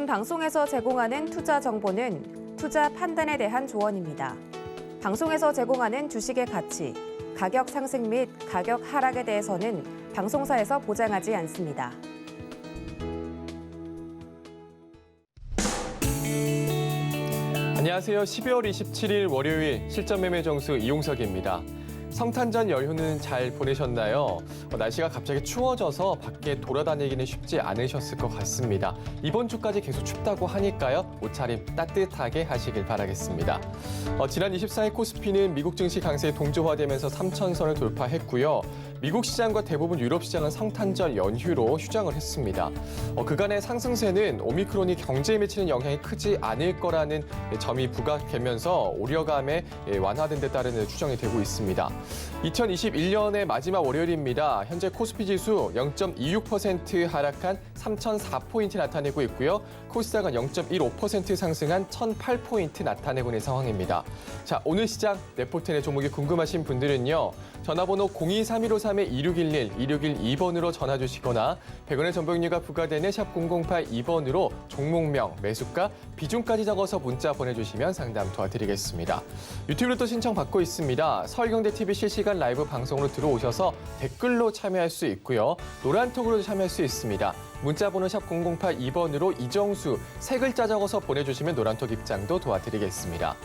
본 방송에서 제공하는 투자 정보는 투자 판단에 대한 조언입니다. 방송에서 제공하는 주식의 가치, 가격 상승 및 가격 하락에 대해서는 방송사에서 보장하지 않습니다. 안녕하세요. 12월 27일 월요일 실전 매매 정수 이용석입니다. 성탄절 연휴는 잘 보내셨나요? 날씨가 갑자기 추워져서 밖에 돌아다니기는 쉽지 않으셨을 것 같습니다. 이번 주까지 계속 춥다고 하니까요. 옷차림 따뜻하게 하시길 바라겠습니다. 지난 24일 코스피는 미국 증시 강세에 동조화되면서 3,000선을 돌파했고요. 미국 시장과 대부분 유럽 시장은 성탄절 연휴로 휴장을 했습니다. 그간의 상승세는 오미크론이 경제에 미치는 영향이 크지 않을 거라는 점이 부각되면서 우려감에 완화된 데 따른 추정이 되고 있습니다. 2021년의 마지막 월요일입니다. 현재 코스피 지수 0.26% 하락한 3,004포인트 나타내고 있고요. 코스닥은 0.15% 상승한 1,008포인트 나타내고 있는 상황입니다. 자, 오늘 시장 레포트의 종목이 궁금하신 분들은요. 전화번호 023153-2611, 2612번으로 전화 주시거나 100원의 정보용료가 부과되는 샵 0082번으로 종목명, 매수가, 비중까지 적어서 문자 보내주시면 상담 도와드리겠습니다. 유튜브로 또 신청받고 있습니다. 서울경제TV 실시간 라이브 방송으로 들어오셔서 댓글로 참여할 수 있고요. 노란톡으로도 참여할 수 있습니다. 문자번호 샵 0082번으로 이정수, 세 글자 적어서 보내주시면 노란톡 입장도 도와드리겠습니다.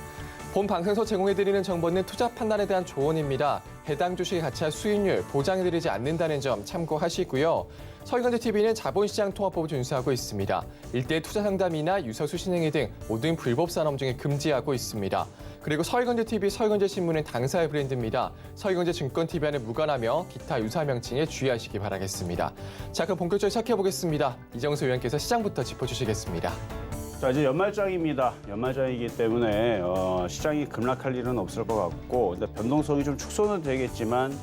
본 방송에서 제공해드리는 정보는 투자 판단에 대한 조언입니다. 해당 주식의 가치와 수익률 보장해드리지 않는다는 점 참고하시고요. 서울경제TV는 자본시장 통화법을 준수하고 있습니다. 일대일 투자 상담이나 유서 수신행위 등 모든 불법 산업 중에 금지하고 있습니다. 그리고 서울경제TV, 서울경제신문은 당사의 브랜드입니다. 서울경제증권TV와는 무관하며 기타 유사 명칭에 주의하시기 바라겠습니다. 자, 그럼 본격적으로 시작해보겠습니다. 이정수 위원께서 시장부터 짚어주시겠습니다. 자, 이제 연말장입니다. 연말장이기 때문에 시장이 급락할 일은 없을 것 같고 변동성이 좀 축소는 되겠지만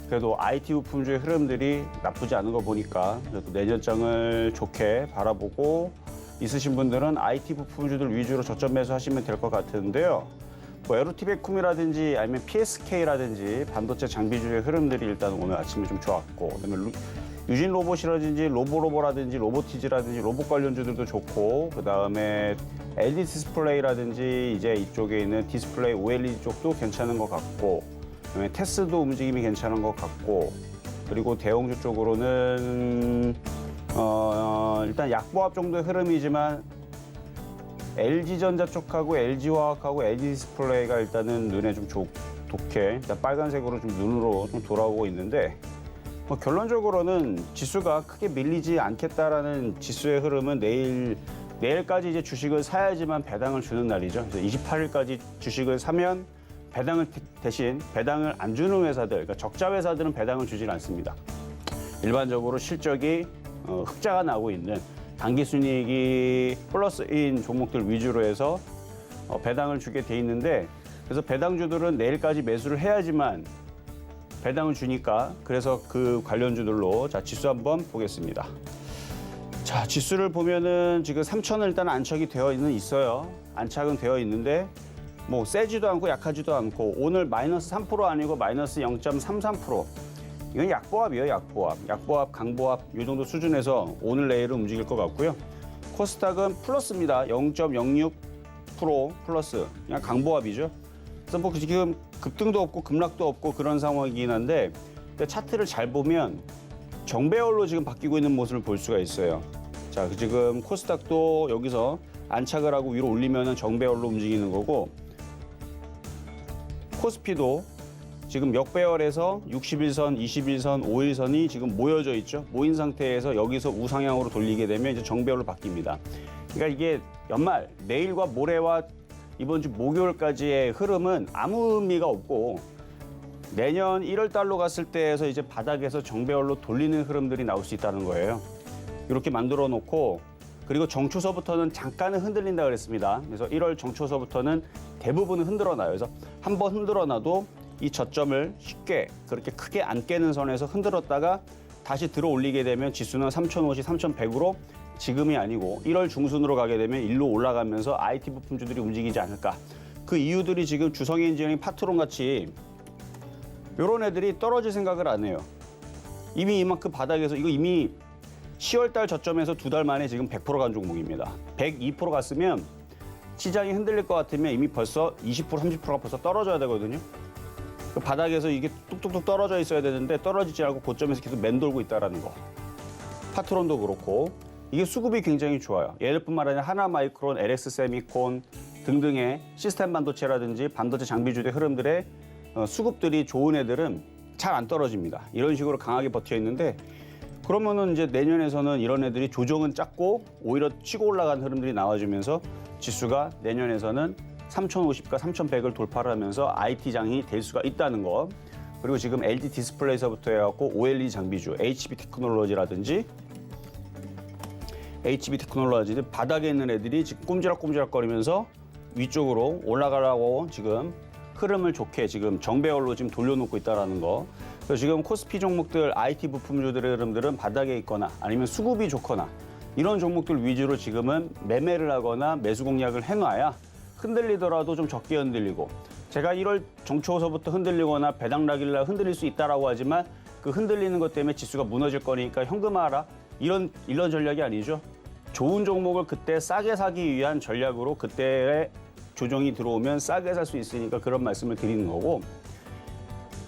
그래도 IT 부품주의 흐름들이 나쁘지 않은 거 보니까 그래도 내년장을 좋게 바라보고 있으신 분들은 IT 부품주들 위주로 저점 매수하시면 될 것 같은데요. 뭐 에로티베쿰이라든지 아니면 PSK라든지 반도체 장비주의 흐름들이 일단 오늘 아침에 좀 좋았고 그다음에 유진 로봇이라든지 로보라든지 로보티즈라든지 로봇 관련주들도 좋고 그다음에 LED 디스플레이라든지 이제 이쪽에 있는 디스플레이 OLED 쪽도 괜찮은 것 같고 그다음에 테스도 움직임이 괜찮은 것 같고 그리고 대형주 쪽으로는 일단 약보합 정도의 흐름이지만 LG전자 쪽하고 LG화학하고 LG 디스플레이가 일단은 눈에 좀 좋게 일단 빨간색으로 좀 눈으로 좀 돌아오고 있는데 결론적으로는 지수가 크게 밀리지 않겠다라는 지수의 흐름은 내일까지 이제 주식을 사야지만 배당을 주는 날이죠. 그래서 28일까지 주식을 사면 배당을 대신 배당을 안 주는 회사들, 그러니까 적자 회사들은 배당을 주질 않습니다. 일반적으로 실적이 흑자가 나고 있는 당기 순이익이 플러스인 종목들 위주로 해서 배당을 주게 돼 있는데 그래서 배당주들은 내일까지 매수를 해야지만 배당을 주니까 그래서 그 관련주들로 자 지수 한번 보겠습니다. 자 지수를 보면은 지금 3,000은 일단 안착이 있어요. 안착은 되어 있는데 뭐 세지도 않고 약하지도 않고 오늘 마이너스 3% 아니고 마이너스 0.33%. 이건 약보합이에요. 약보합, 강보합 이 정도 수준에서 오늘 내일은 움직일 것 같고요. 코스닥은 플러스입니다. 0.06% 플러스. 그냥 강보합이죠. 그래서 뭐 지금 급등도 없고 급락도 없고 그런 상황이긴 한데 차트를 잘 보면 정배열로 지금 바뀌고 있는 모습을 볼 수가 있어요. 자, 지금 코스닥도 여기서 안착을 하고 위로 올리면 정배열로 움직이는 거고 코스피도 지금 역배열에서 61선, 21선, 5일선이 지금 모여져 있죠. 모인 상태에서 여기서 우상향으로 돌리게 되면 이제 정배열로 바뀝니다. 그러니까 이게 연말, 내일과 모레와 이번 주 목요일까지의 흐름은 아무 의미가 없고 내년 1월 달로 갔을 때에서 이제 바닥에서 정배열로 돌리는 흐름들이 나올 수 있다는 거예요. 이렇게 만들어 놓고 그리고 정초서부터는 잠깐은 흔들린다 그랬습니다. 그래서 1월 정초서부터는 대부분은 흔들어 놔요. 그래서 한번 흔들어 놔도 이 저점을 쉽게 그렇게 크게 안 깨는 선에서 흔들었다가 다시 들어 올리게 되면 지수는 3,050, 3,100으로 지금이 아니고 1월 중순으로 가게 되면 일로 올라가면서 IT 부품주들이 움직이지 않을까. 그 이유들이 지금 주성이 엔지니어링 파트론 같이 이런 애들이 떨어질 생각을 안 해요. 이미 이만큼 바닥에서 이거 이미 10월 달 저점에서 2달 만에 지금 100% 간 종목입니다. 102% 갔으면 시장이 흔들릴 것 같으면 이미 벌써 20%, 30%가 벌써 떨어져야 되거든요. 그 바닥에서 이게 뚝뚝뚝 떨어져 있어야 되는데 떨어지지 않고 고점에서 계속 맴돌고 있다는 거. 파트론도 그렇고 이게 수급이 굉장히 좋아요. 얘들뿐만 아니라 하나마이크론, LX 세미콘 등등의 시스템 반도체라든지 반도체 장비주의 흐름들의 수급들이 좋은 애들은 잘 안 떨어집니다. 이런 식으로 강하게 버텨 있는데 그러면은 이제 내년에서는 이런 애들이 조정은 작고 오히려 치고 올라간 흐름들이 나와주면서 지수가 내년에서는 3,050과 3,100을 돌파를 하면서 IT장이 될 수가 있다는 거. 그리고 지금 LG 디스플레이서부터 해갖고 OLED 장비주, HB 테크놀로지라든지 HB 테크놀로지 바닥에 있는 애들이 지금 꼼지락꼼지락거리면서 위쪽으로 올라가려고 지금 흐름을 좋게 지금 정배열로 지금 돌려놓고 있다는 거. 그래서 지금 코스피 종목들, IT 부품주들의 흐름들은 바닥에 있거나 아니면 수급이 좋거나 이런 종목들 위주로 지금은 매매를 하거나 매수 공략을 해놔야 흔들리더라도 좀 적게 흔들리고 제가 1월 정초서부터 흔들리거나 배당락일날 흔들릴 수 있다라고 하지만 그 흔들리는 것 때문에 지수가 무너질 거니까 현금화하라 이런 전략이 아니죠. 좋은 종목을 그때 싸게 사기 위한 전략으로 그때의 조정이 들어오면 싸게 살 수 있으니까 그런 말씀을 드리는 거고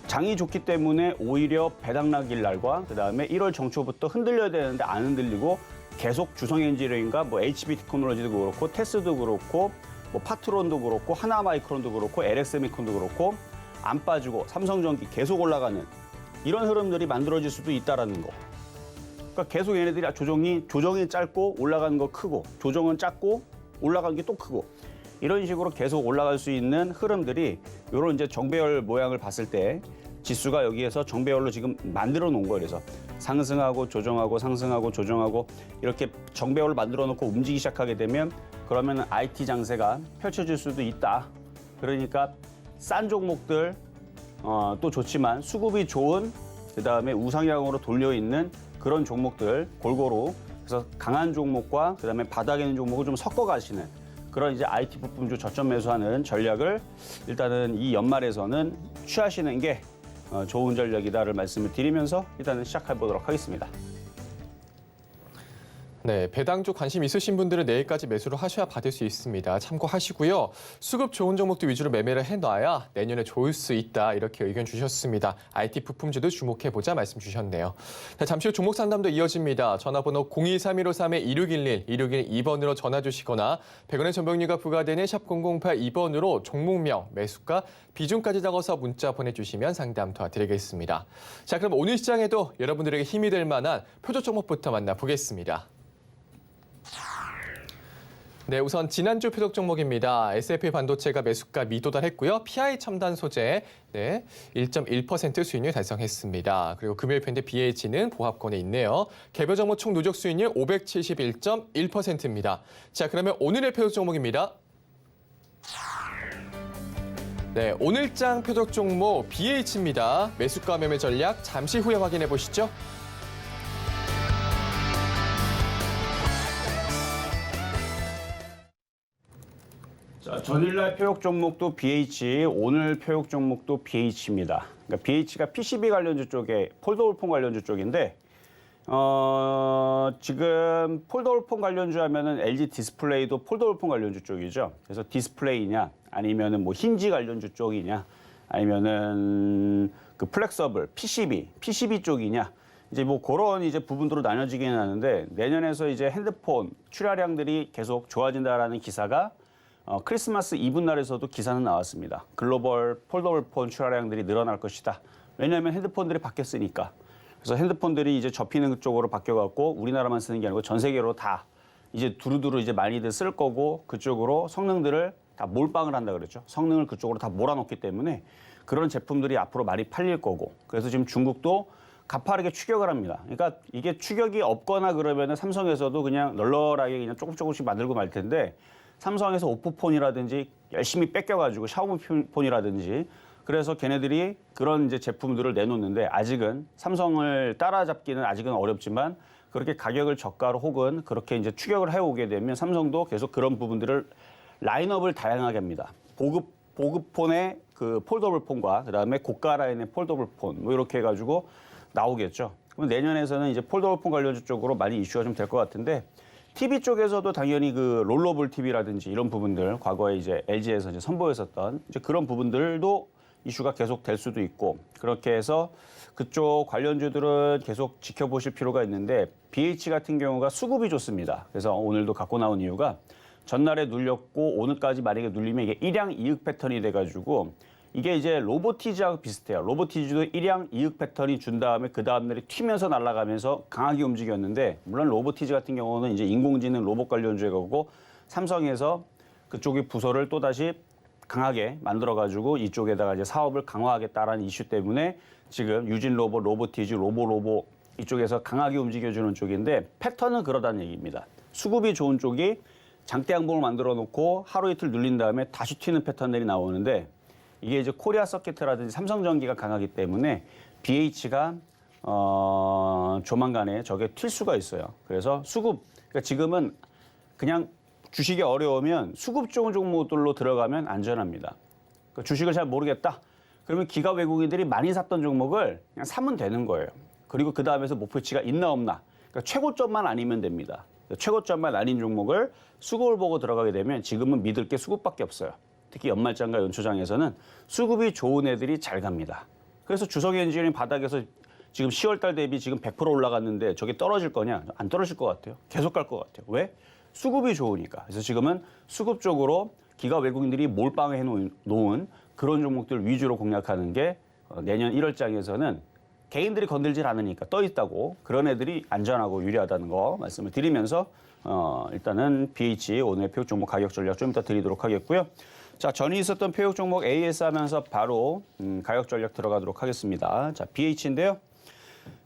장이 좋기 때문에 오히려 배당락일 날과 그다음에 1월 정초부터 흔들려야 되는데 안 흔들리고 계속 주성엔지니어링과 뭐 HB 테크놀로지도 그렇고 테스도 그렇고 뭐 파트론도 그렇고 하나마이크론도 그렇고 LX세미콘도 그렇고 안 빠지고 삼성전기 계속 올라가는 이런 흐름들이 만들어질 수도 있다라는 거. 그러니까 계속 얘네들이 조정이 짧고 올라가는 거 크고 조정은 작고 올라가는 게 또 크고 이런 식으로 계속 올라갈 수 있는 흐름들이 이런 이제 정배열 모양을 봤을 때 지수가 여기에서 정배열로 지금 만들어 놓은 거예요. 그래서 상승하고 조정하고 상승하고 조정하고 이렇게 정배열을 만들어 놓고 움직이기 시작하게 되면 그러면 IT 장세가 펼쳐질 수도 있다. 그러니까 싼 종목들 또 좋지만 수급이 좋은 그다음에 우상향으로 돌려 있는 그런 종목들 골고루 그래서 강한 종목과 그다음에 바닥에 있는 종목을 좀 섞어 가시는 그런 이제 IT 부품주 저점 매수하는 전략을 일단은 이 연말에서는 취하시는 게 좋은 전략이다를 말씀을 드리면서 일단은 시작해 보도록 하겠습니다. 네, 배당주 관심 있으신 분들은 내일까지 매수를 하셔야 받을 수 있습니다. 참고하시고요. 수급 좋은 종목들 위주로 매매를 해놔야 내년에 좋을 수 있다 이렇게 의견 주셨습니다. IT 부품주도 주목해보자 말씀 주셨네요. 자, 잠시 후 종목 상담도 이어집니다. 전화번호 023153-2611, 2612번으로 전화 주시거나 100원의 전병료가 부과되는 샵 0082번으로 종목명, 매수가, 비중까지 적어서 문자 보내주시면 상담 도와드리겠습니다. 자, 그럼 오늘 시장에도 여러분들에게 힘이 될 만한 표적 종목부터 만나보겠습니다. 네, 우선 지난주 표적 종목입니다. SFA 반도체가 매수가 미도달했고요. PI 첨단 소재 1.1% 수익률 달성했습니다. 그리고 금요일편인데 BH는 보합권에 있네요. 개별 종목 총 누적 수익률 571.1%입니다. 자, 그러면 오늘의 표적 종목입니다. 네, 오늘장 표적 종목 BH입니다. 매수가 매매 전략 잠시 후에 확인해 보시죠. 자, 전일날 표적 종목도 BH, 오늘 표적 종목도 BH입니다. 그러니까 BH가 PCB 관련주 쪽에 폴더블폰 관련주 쪽인데 지금 폴더블폰 관련주 하면은 LG 디스플레이도 폴더블폰 관련주 쪽이죠. 그래서 디스플레이냐 아니면은 뭐 힌지 관련주 쪽이냐 아니면은 그 플렉서블 PCB 쪽이냐 이제 뭐 그런 이제 부분으로 나눠지기는 하는데 내년에서 이제 핸드폰 출하량들이 계속 좋아진다라는 기사가 크리스마스 이브 날에서도 기사는 나왔습니다. 글로벌 폴더블폰 출하량들이 늘어날 것이다. 왜냐하면 핸드폰들이 바뀌었으니까. 그래서 핸드폰들이 이제 접히는 쪽으로 바뀌어갖고 우리나라만 쓰는 게 아니고 전 세계로 다 이제 두루두루 이제 많이들 쓸 거고 그쪽으로 성능들을 다 몰빵을 한다 그랬죠. 성능을 그쪽으로 다 몰아넣기 때문에 그런 제품들이 앞으로 많이 팔릴 거고. 그래서 지금 중국도 가파르게 추격을 합니다. 그러니까 이게 추격이 없거나 그러면은 삼성에서도 그냥 널널하게 그냥 조금씩 만들고 말 텐데 삼성에서 오포폰이라든지 열심히 뺏겨가지고 샤오미폰이라든지 그래서 걔네들이 그런 이제 제품들을 내놓는데 아직은 삼성을 따라잡기는 아직은 어렵지만 그렇게 가격을 저가로 혹은 그렇게 이제 추격을 해오게 되면 삼성도 계속 그런 부분들을 라인업을 다양하게 합니다. 보급폰의 그 폴더블 폰과 그다음에 고가 라인의 폴더블 폰 뭐 이렇게 해가지고 나오겠죠. 그럼 내년에서는 이제 폴더오폰 관련주 쪽으로 많이 이슈가 좀 될 것 같은데 TV 쪽에서도 당연히 그 롤러블 TV라든지 이런 부분들 과거에 이제 LG에서 이제 선보였었던 이제 그런 부분들도 이슈가 계속 될 수도 있고 그렇게 해서 그쪽 관련주들은 계속 지켜보실 필요가 있는데 BH 같은 경우가 수급이 좋습니다. 그래서 오늘도 갖고 나온 이유가 전날에 눌렸고 오늘까지 만약에 눌리면 이게 일양 이익 패턴이 돼가지고 이게 이제 로보티즈하고 비슷해요. 로보티즈도 일양 이익 패턴이 준 다음에 그 다음날에 튀면서 날아가면서 강하게 움직였는데 물론 로보티즈 같은 경우는 이제 인공지능 로봇 관련주에 가고 삼성에서 그쪽의 부서를 또다시 강하게 만들어가지고 이쪽에다가 이제 사업을 강화하겠다라는 이슈 때문에 지금 유진 로봇, 로보티즈, 로보 이쪽에서 강하게 움직여주는 쪽인데 패턴은 그러다는 얘기입니다. 수급이 좋은 쪽이 장대 양봉을 만들어 놓고 하루 이틀 눌린 다음에 다시 튀는 패턴들이 나오는데 이게 이제 코리아 서킷이라든지 삼성전기가 강하기 때문에 BH가 조만간에 저게 튈 수가 있어요. 그래서 수급, 그러니까 지금은 그냥 주식이 어려우면 수급 좋은 종목들로 들어가면 안전합니다. 그러니까 주식을 잘 모르겠다. 그러면 기가 외국인들이 많이 샀던 종목을 그냥 사면 되는 거예요. 그리고 그 다음에서 목표치가 있나 없나. 그러니까 최고점만 아니면 됩니다. 최고점만 아닌 종목을 수급을 보고 들어가게 되면 지금은 믿을 게 수급밖에 없어요. 특히 연말장과 연초장에서는 수급이 좋은 애들이 잘 갑니다. 그래서 주성엔지니어링 바닥에서 지금 10월 달 대비 지금 100% 올라갔는데 저게 떨어질 거냐? 안 떨어질 것 같아요. 계속 갈 것 같아요. 왜? 수급이 좋으니까. 그래서 지금은 수급 쪽으로 기가 외국인들이 몰빵해 놓은 그런 종목들 위주로 공략하는 게 내년 1월장에서는 개인들이 건들질 않으니까 떠 있다고 그런 애들이 안전하고 유리하다는 거 말씀을 드리면서 일단은 BH 오늘 표육 종목 가격 전략 좀 이따 드리도록 하겠고요. 자, 전에 있었던 표육 종목 AS 하면서 바로 가격 전략 들어가도록 하겠습니다. 자, BH인데요.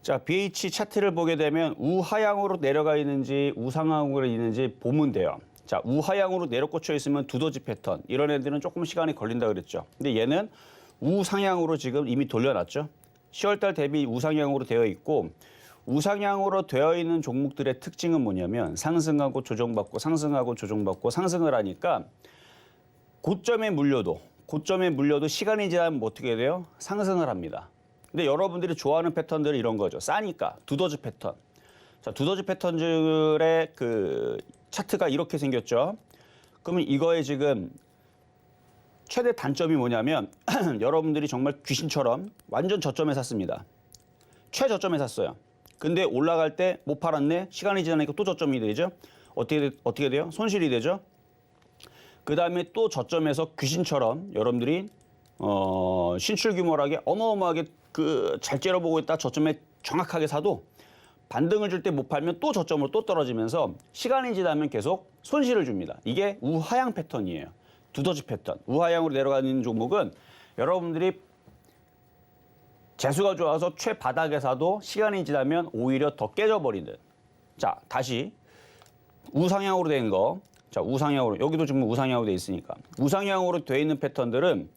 자, BH 차트를 보게 되면 우하향으로 내려가 있는지 우상향으로 있는지 보면 돼요. 자, 우하향으로 내려꽂혀 있으면 두더지 패턴. 이런 애들은 조금 시간이 걸린다 그랬죠. 근데 얘는 우상향으로 지금 이미 돌려놨죠. 10월달 대비 우상향으로 되어 있고 우상향으로 되어 있는 종목들의 특징은 뭐냐면 상승하고 조정받고 상승하고 조정받고 상승을 하니까 고점에 물려도 시간이 지나면 어떻게 돼요? 상승을 합니다. 근데 여러분들이 좋아하는 패턴들은 이런 거죠. 싸니까 두더지 패턴. 자, 두더지 패턴들의 그 차트가 이렇게 생겼죠. 그러면 이거에 지금 최대 단점이 뭐냐면 여러분들이 정말 귀신처럼 완전 저점에 샀습니다. 최저점에 샀어요. 근데 올라갈 때 못 팔았네. 시간이 지나니까 또 저점이 되죠. 어떻게 돼요? 손실이 되죠. 그 다음에 또 저점에서 귀신처럼 여러분들이 신출 규모하게 어마어마하게 잘 째려보고 있다 저점에 정확하게 사도 반등을 줄 때 못 팔면 또 저점으로 또 떨어지면서 시간이 지나면 계속 손실을 줍니다. 이게 우하향 패턴이에요. 두더지 패턴. 우하향으로 내려가는 종목은 여러분들이 재수가 좋아서 최바닥에 사도 시간이 지나면 오히려 더 깨져버리는. 자, 다시 우상향으로 된 거. 자, 우상향으로. 여기도 지금 우상향으로 돼 있으니까. 우상향으로 돼 있는 패턴들은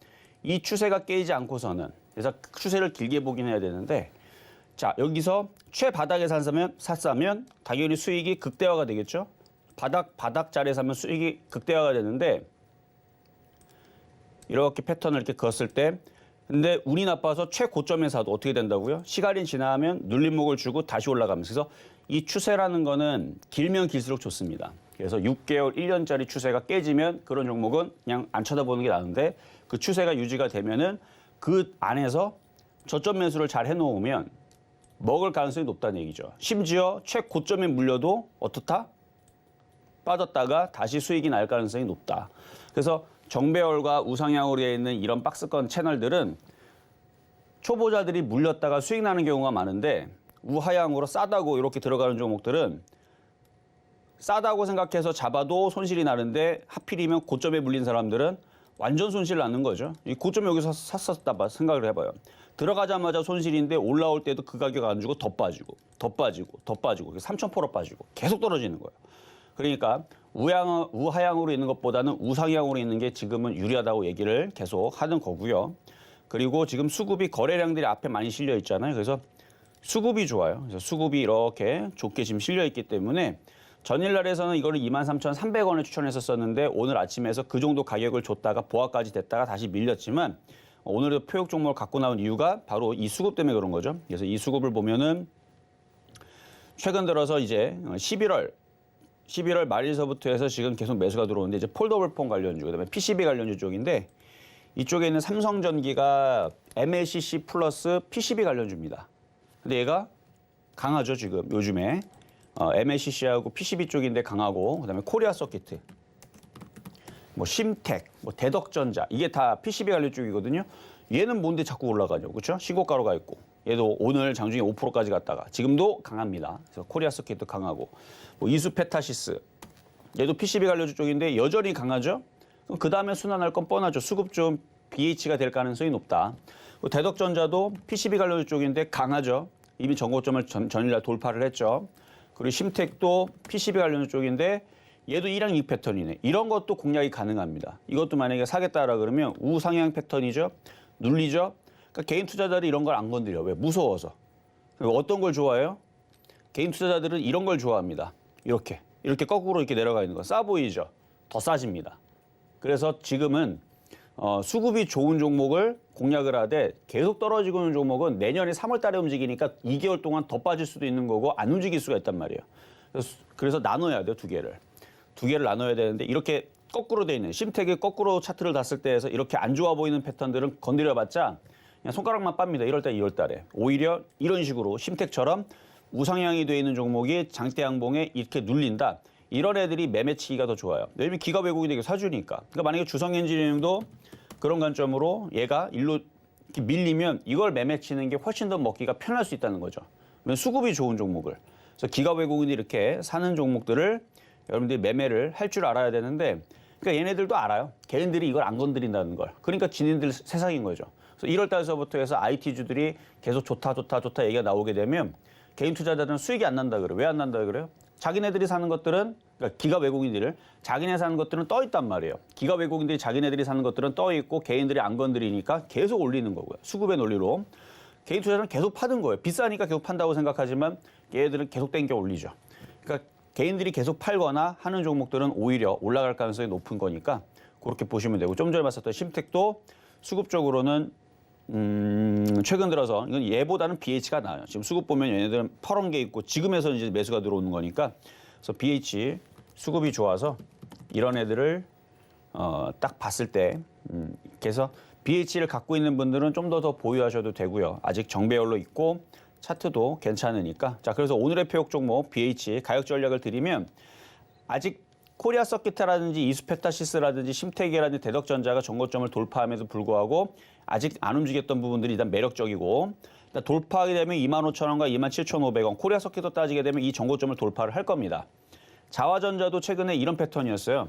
이 추세가 깨지지 않고서는 그래서 추세를 길게 보긴 해야 되는데 자, 여기서 최바닥에 샀으면 당연히 수익이 극대화가 되겠죠. 바닥 자리에 사면 수익이 극대화가 되는데 이렇게 패턴을 이렇게 그었을 때 근데 운이 나빠서 최고점에 사도 어떻게 된다고요? 시간이 지나면 눌림목을 주고 다시 올라가면서 그래서 이 추세라는 거는 길면 길수록 좋습니다. 그래서 6개월, 1년짜리 추세가 깨지면 그런 종목은 그냥 안 쳐다보는 게 나은데 그 추세가 유지가 되면은 그 안에서 저점 매수를 잘 해놓으면 먹을 가능성이 높다는 얘기죠. 심지어 최고점에 물려도 어떻다? 빠졌다가 다시 수익이 날 가능성이 높다. 그래서 정배열과 우상향으로 되어 있는 이런 박스권 채널들은 초보자들이 물렸다가 수익 나는 경우가 많은데 우하향으로 싸다고 이렇게 들어가는 종목들은 싸다고 생각해서 잡아도 손실이 나는데 하필이면 고점에 물린 사람들은 완전 손실을 낳는 거죠. 이 고점 여기서 샀었다 봐 생각을 해봐요. 들어가자마자 손실인데 올라올 때도 그 가격 안 주고 더 빠지고 3,000% 빠지고 계속 떨어지는 거예요. 그러니까 우하향으로 있는 것보다는 우상향으로 있는 게 지금은 유리하다고 얘기를 계속 하는 거고요. 그리고 지금 수급이 거래량들이 앞에 많이 실려 있잖아요. 그래서 수급이 좋아요. 그래서 수급이 이렇게 좋게 지금 실려 있기 때문에 전일날에서는 이거를 23,300원에 추천했었었는데 오늘 아침에서 그 정도 가격을 줬다가 보합까지 됐다가 다시 밀렸지만 오늘의 표역 종목을 갖고 나온 이유가 바로 이 수급 때문에 그런 거죠. 그래서 이 수급을 보면은 최근 들어서 이제 11월 말일서부터 해서 지금 계속 매수가 들어오는데 이제 폴더블 폰 관련주, 그다음에 PCB 관련주 쪽인데 이쪽에 있는 삼성전기가 MLCC 플러스 PCB 관련주입니다. 근데 얘가 강하죠, 지금 요즘에. MLCC하고 PCB 쪽인데 강하고, 그다음에 코리아 서키트, 뭐 심텍, 뭐 대덕전자, 이게 다 PCB 관련 쪽이거든요. 얘는 뭔데 자꾸 올라가냐고, 그렇죠? 신고가로 가 있고. 얘도 오늘 장중에 5%까지 갔다가 지금도 강합니다. 그래서 코리아 서킷도 강하고, 뭐 이수페타시스, 얘도 PCB 관련주 쪽인데 여전히 강하죠. 그럼 그 다음에 순환할 건 뻔하죠. 수급 좀 BH가 될 가능성이 높다. 대덕전자도 PCB 관련주 쪽인데 강하죠. 이미 전고점을 전일날 돌파를 했죠. 그리고 심텍도 PCB 관련주 쪽인데 얘도 1양 2 패턴이네. 이런 것도 공략이 가능합니다. 이것도 만약에 사겠다라 그러면 우상향 패턴이죠. 눌리죠. 그러니까 개인 투자자들이 이런 걸 안 건드려. 왜? 무서워서. 어떤 걸 좋아해요? 개인 투자자들은 이런 걸 좋아합니다. 이렇게 거꾸로 이렇게 내려가 있는 거. 싸 보이죠? 더 싸집니다. 그래서 지금은 수급이 좋은 종목을 공략을 하되 계속 떨어지고 있는 종목은 내년에 3월 달에 움직이니까 2개월 동안 더 빠질 수도 있는 거고 안 움직일 수가 있단 말이에요. 그래서 나눠야 돼요, 두 개를. 두 개를 나눠야 되는데 이렇게 거꾸로 돼 있는 심텍이 거꾸로 차트를 das을 때 해서 이렇게 안 좋아 보이는 패턴들은 건드려봤자 그냥 손가락만 빱니다. 1월 달, 2월 달에. 오히려 이런 식으로 심텍처럼 우상향이 돼 있는 종목이 장대 양봉에 이렇게 눌린다. 이런 애들이 매매치기가 더 좋아요. 왜냐면 기가 외국인에게 사주니까. 그러니까 만약에 주성엔지니어링도 그런 관점으로 얘가 일로 이렇게 밀리면 이걸 매매치는 게 훨씬 더 먹기가 편할 수 있다는 거죠. 왜냐면 수급이 좋은 종목을. 그래서 기가 외국인이 이렇게 사는 종목들을 여러분들이 매매를 할 줄 알아야 되는데 그러니까 얘네들도 알아요. 걔네들이 이걸 안 건드린다는 걸. 그러니까 지네들 세상인 거죠. 그래서 1월 달서부터 해서 IT주들이 계속 좋다 얘기가 나오게 되면 개인 투자자들은 수익이 안 난다 그래요. 왜 안 난다 그래요? 자기네들이 사는 것들은, 그러니까 기가 외국인들을 자기네 사는 것들은 떠 있단 말이에요. 기가 외국인들이 자기네들이 사는 것들은 떠 있고 개인들이 안 건드리니까 계속 올리는 거고요. 수급의 논리로. 개인 투자자는 계속 파는 거예요. 비싸니까 계속 판다고 생각하지만 얘들은 계속 땡겨 올리죠. 그러니까 개인들이 계속 팔거나 하는 종목들은 오히려 올라갈 가능성이 높은 거니까 그렇게 보시면 되고, 좀 전에 봤었던 심텍도 수급적으로는 최근 들어서 이건 얘보다는 BH가 나아요. 지금 수급 보면 얘네들은 퍼런 게 있고 지금에서 이제 매수가 들어오는 거니까. 그래서 BH 수급이 좋아서 이런 애들을 딱 봤을 때 그래서 BH를 갖고 있는 분들은 좀 더 보유하셔도 되고요. 아직 정배열로 있고 차트도 괜찮으니까. 자, 그래서 오늘의 표역 종목 BH 가격 전략을 드리면 아직 코리아 서킷이라든지 이수페타시스라든지 심텍이라든지 대덕전자가 전고점을 돌파함에도 불구하고 아직 안 움직였던 부분들이 일단 매력적이고, 일단 돌파하게 되면 25,000원과 27,500원, 코리아 서킷도 따지게 되면 이 전고점을 돌파를 할 겁니다. 자화전자도 최근에 이런 패턴이었어요.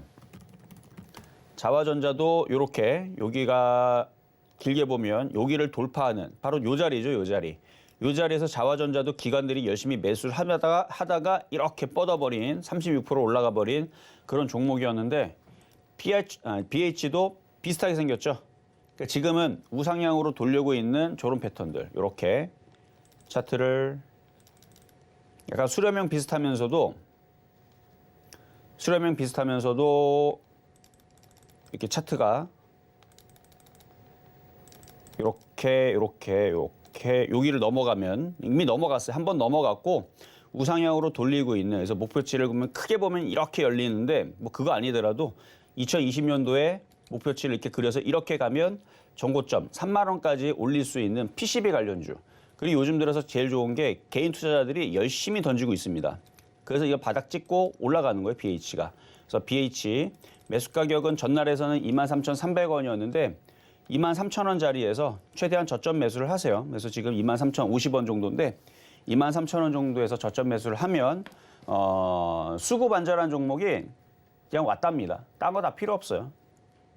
자화전자도 이렇게 여기가 길게 보면 여기를 돌파하는 바로 요 자리죠, 요 자리. 이 자리에서 자화전자도 기관들이 열심히 매수를 하다가 이렇게 뻗어버린 36% 올라가 버린 그런 종목이었는데 BH도 비슷하게 생겼죠. 그러니까 지금은 우상향으로 돌려고 있는 저런 패턴들. 이렇게 차트를 약간 수렴형 비슷하면서도 이렇게 차트가 이렇게 여기를 넘어가면 이미 넘어갔어요. 한 번 넘어갔고 우상향으로 돌리고 있는, 그래서 목표치를 보면 크게 보면 이렇게 열리는데 뭐 그거 아니더라도 2020년도에 목표치를 이렇게 그려서 이렇게 가면 전고점 3만 원까지 올릴 수 있는 PCB 관련주. 그리고 요즘 들어서 제일 좋은 게 개인 투자자들이 열심히 던지고 있습니다. 그래서 이거 바닥 찍고 올라가는 거예요, BH가. 그래서 BH 매수 가격은 전날에서는 23,300원이었는데 23,000원 자리에서 최대한 저점 매수를 하세요. 그래서 지금 23,050원 정도인데 23,000원 정도에서 저점 매수를 하면 수급 안전한 종목이 그냥 왔답니다. 딴 거 다 필요 없어요.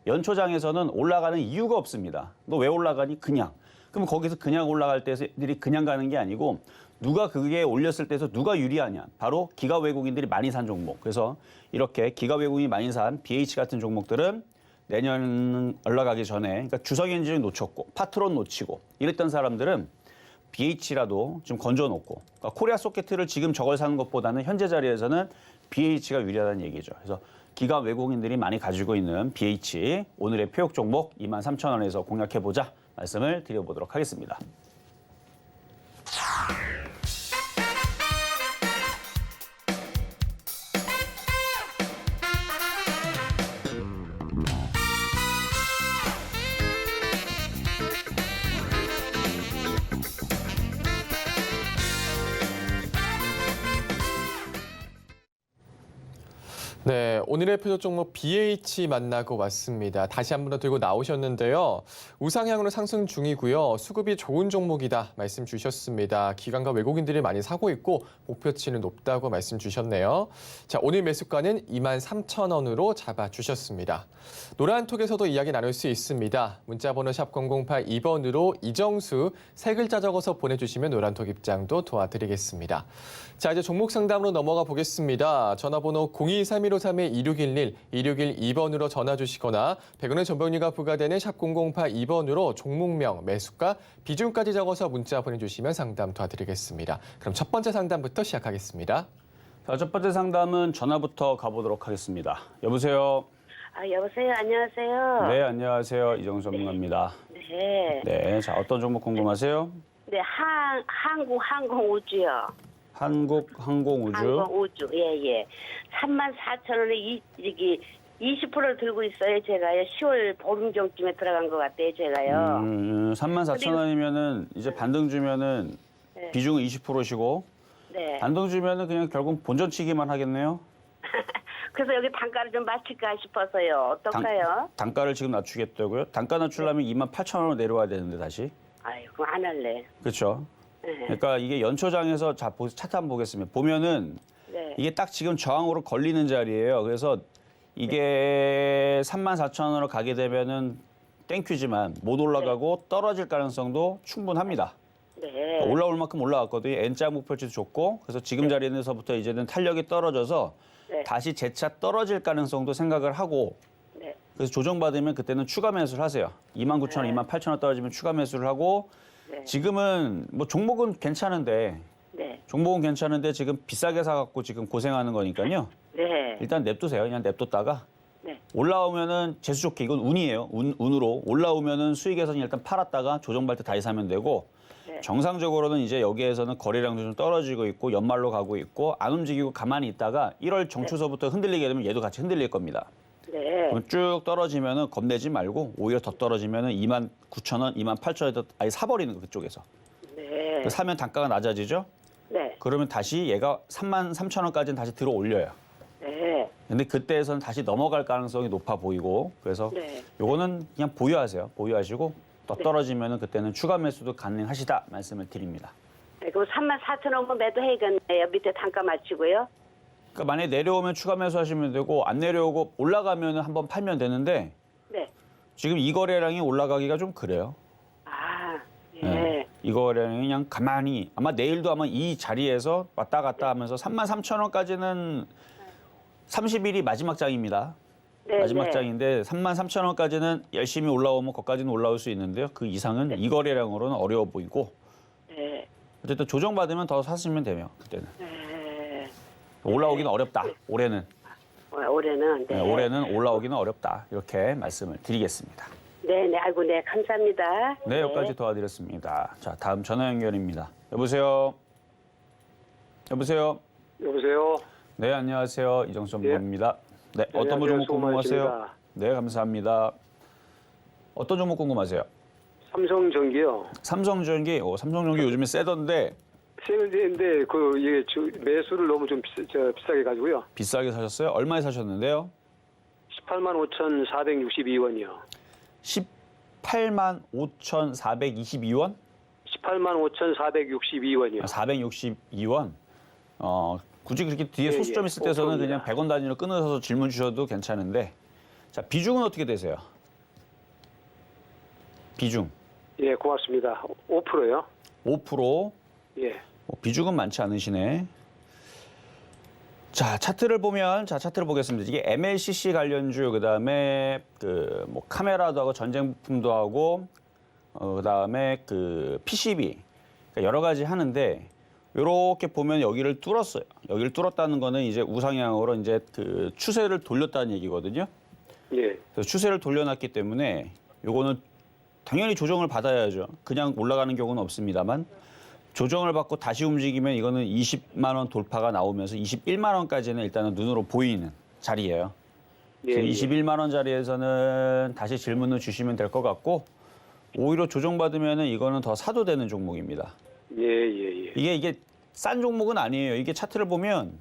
연초장에서는 올라가는 이유가 없습니다. 너 왜 올라가니? 그냥. 그럼 거기서 그냥 올라갈 때들이 그냥 가는 게 아니고 누가 그게 올렸을 때에서 누가 유리하냐. 바로 기가 외국인들이 많이 산 종목. 그래서 이렇게 기가 외국인이 많이 산 BH 같은 종목들은 내년 올라가기 전에, 그러니까 주성엔지를 놓쳤고 파트론 놓치고 이랬던 사람들은 BH라도 좀 건져놓고, 그러니까 코리아 소켓을 지금 저걸 사는 것보다는 현재 자리에서는 BH가 유리하다는 얘기죠. 그래서 기가 외국인들이 많이 가지고 있는 BH 오늘의 표역 종목 23,000원에서 공략해보자. 말씀을 드려보도록 하겠습니다. 네, 오늘의 표적 종목 BH 만나고 왔습니다. 다시 한 번 더 들고 나오셨는데요. 우상향으로 상승 중이고요. 수급이 좋은 종목이다 말씀 주셨습니다. 기관과 외국인들이 많이 사고 있고 목표치는 높다고 말씀 주셨네요. 자, 오늘 매수가는 23,000원으로 잡아주셨습니다. 노란톡에서도 이야기 나눌 수 있습니다. 문자번호 샵 0082번으로 이정수 세 글자 적어서 보내주시면 노란톡 입장도 도와드리겠습니다. 자, 이제 종목 상담으로 넘어가 보겠습니다. 전화번호 023153-2611, 2612번으로 전화 주시거나 100원의 전병리가 부과되는 샵 0082번으로 종목명, 매수가, 비중까지 적어서 문자 보내주시면 상담 도와드리겠습니다. 그럼 첫 번째 상담부터 시작하겠습니다. 자, 첫 번째 상담은 전화부터 가보도록 하겠습니다. 여보세요? 여보세요. 안녕하세요. 네, 안녕하세요. 이정수 전문가입니다. 네. 네, 자, 어떤 종목 궁금하세요? 네, 한국 항공우주요. 한국 항공우주. 항공우주. 예. 34,000원에 여기 20%를 들고 있어요. 제가요. 10월 보름경쯤에 들어간 것 같아요. 제가요. 34,000원이면은 이제 반등 주면은 네. 비중은 20%시고 네. 반등 주면은 그냥 결국 본전치기만 하겠네요. 그래서 여기 단가를 좀 맞출까 싶어서요. 어떨까요? 단가를 지금 낮추겠다고요? 단가 낮추려면 28,000원으로 내려와야 되는데 다시. 아유, 그럼 안 할래. 그렇죠. 네. 그러니까 이게 연초장에서 자 차트 한번 보겠습니다. 보면은 네. 이게 딱 지금 저항으로 걸리는 자리예요. 그래서 이게 34,000원으로 가게 되면은 땡큐지만 못 올라가고 떨어질 가능성도 충분합니다. 네. 올라올 만큼 올라왔거든요. N자 목표치도 좋고 그래서 지금 자리에서부터 이제는 탄력이 떨어져서 네. 다시 재차 떨어질 가능성도 생각을 하고 네. 그래서 조정받으면 그때는 추가 매수를 하세요. 29,000원, 28,000원 떨어지면 추가 매수를 하고 네. 지금은 뭐 종목은 괜찮은데 네. 종목은 괜찮은데 지금 비싸게 사갖고 지금 고생하는 거니까요. 네. 일단 냅두세요. 그냥 냅뒀다가 네. 올라오면은 재수 좋게 이건 운이에요. 운으로 올라오면은 수익에서는 일단 팔았다가 조정받을 때 다시 사면 되고 네. 정상적으로는 이제 여기에서는 거래량도 좀 떨어지고 있고 연말로 가고 있고 안 움직이고 가만히 있다가 1월 정초서부터 흔들리게 되면 얘도 같이 흔들릴 겁니다. 네. 그럼 쭉 떨어지면은 겁내지 말고 오히려 더 떨어지면은 29,000원, 28,000원에 아예 사버리는 거 그쪽에서. 네. 사면 단가가 낮아지죠? 네. 그러면 다시 얘가 33,000원까지는 다시 들어 올려요. 네. 근데 그때에서는 다시 넘어갈 가능성이 높아 보이고 그래서 네. 요거는 그냥 보유하세요. 보유하시고 더 떨어지면은 그때는 추가 매수도 가능하시다 말씀을 드립니다. 네, 그럼 34,000원 매도해야겠네요. 밑에 단가 맞추고요. 그러니까 만약에 내려오면 추가 매수하시면 되고 안 내려오고 올라가면은 한번 팔면 되는데 네. 지금 이 거래량이 올라가기가 좀 그래요. 아, 예. 네. 이 거래량이 그냥 가만히 아마 내일도 아마 이 자리에서 왔다 갔다 하면서 33,000원까지는 30일이 마지막 장입니다. 네, 마지막 네. 장인데 33,000원까지는 열심히 올라오면 거기까지는 올라올 수 있는데요. 그 이상은 이 거래량으로는 어려워 보이고 네. 어쨌든 조정받으면 더 사시면 돼요. 그때는. 네. 올라오기는 어렵다. 올해는. 올해는 네. 네, 올해는 올라오기는 어렵다. 이렇게 말씀을 드리겠습니다. 네, 네. 아이고, 네. 감사합니다. 네, 여기까지 도와드렸습니다. 자, 다음 전화 연결입니다. 여보세요? 여보세요? 여보세요. 네, 안녕하세요. 이정수 전문가입니다. 네, 어떤 거 종목 궁금하세요? 수고하셨습니다. 네, 감사합니다. 어떤 종목 궁금하세요? 삼성전기요. 삼성전기, 삼성전기 요즘에 세던데 세는데 이게 매수를 너무 좀 비싸게 가지고요. 비싸게 사셨어요? 얼마에 사셨는데요? 185,462원이요. 185,422원? 185,462원이요. 462원? 굳이 그렇게 뒤에 예, 소수점 예, 있을 때서는 그냥 5%입니다. 100원 단위로 끊어서 질문 주셔도 괜찮은데 자, 비중은 어떻게 되세요? 비중 예, 고맙습니다. 5%요. 5%. 예. 비중은 많지 않으시네. 자, 차트를 보겠습니다. 이게 MLCC 관련주, 그다음에 뭐 카메라도 하고 전쟁 부품도 하고 그다음에 PCB 그러니까 여러 가지 하는데 이렇게 보면 여기를 뚫었어요. 여기를 뚫었다는 거는 이제 우상향으로 이제 추세를 돌렸다는 얘기거든요. 예. 그래서 추세를 돌려놨기 때문에 요거는 당연히 조정을 받아야죠. 그냥 올라가는 경우는 없습니다만 조정을 받고 다시 움직이면 이거는 20만 원 돌파가 나오면서 21만 원까지는 일단은 눈으로 보이는 자리예요. 예, 예. 21만 원 자리에서는 다시 질문을 주시면 될 것 같고 오히려 조정받으면은 이거는 더 사도 되는 종목입니다. 예, 예, 예. 이게 싼 종목은 아니에요. 이게 차트를 보면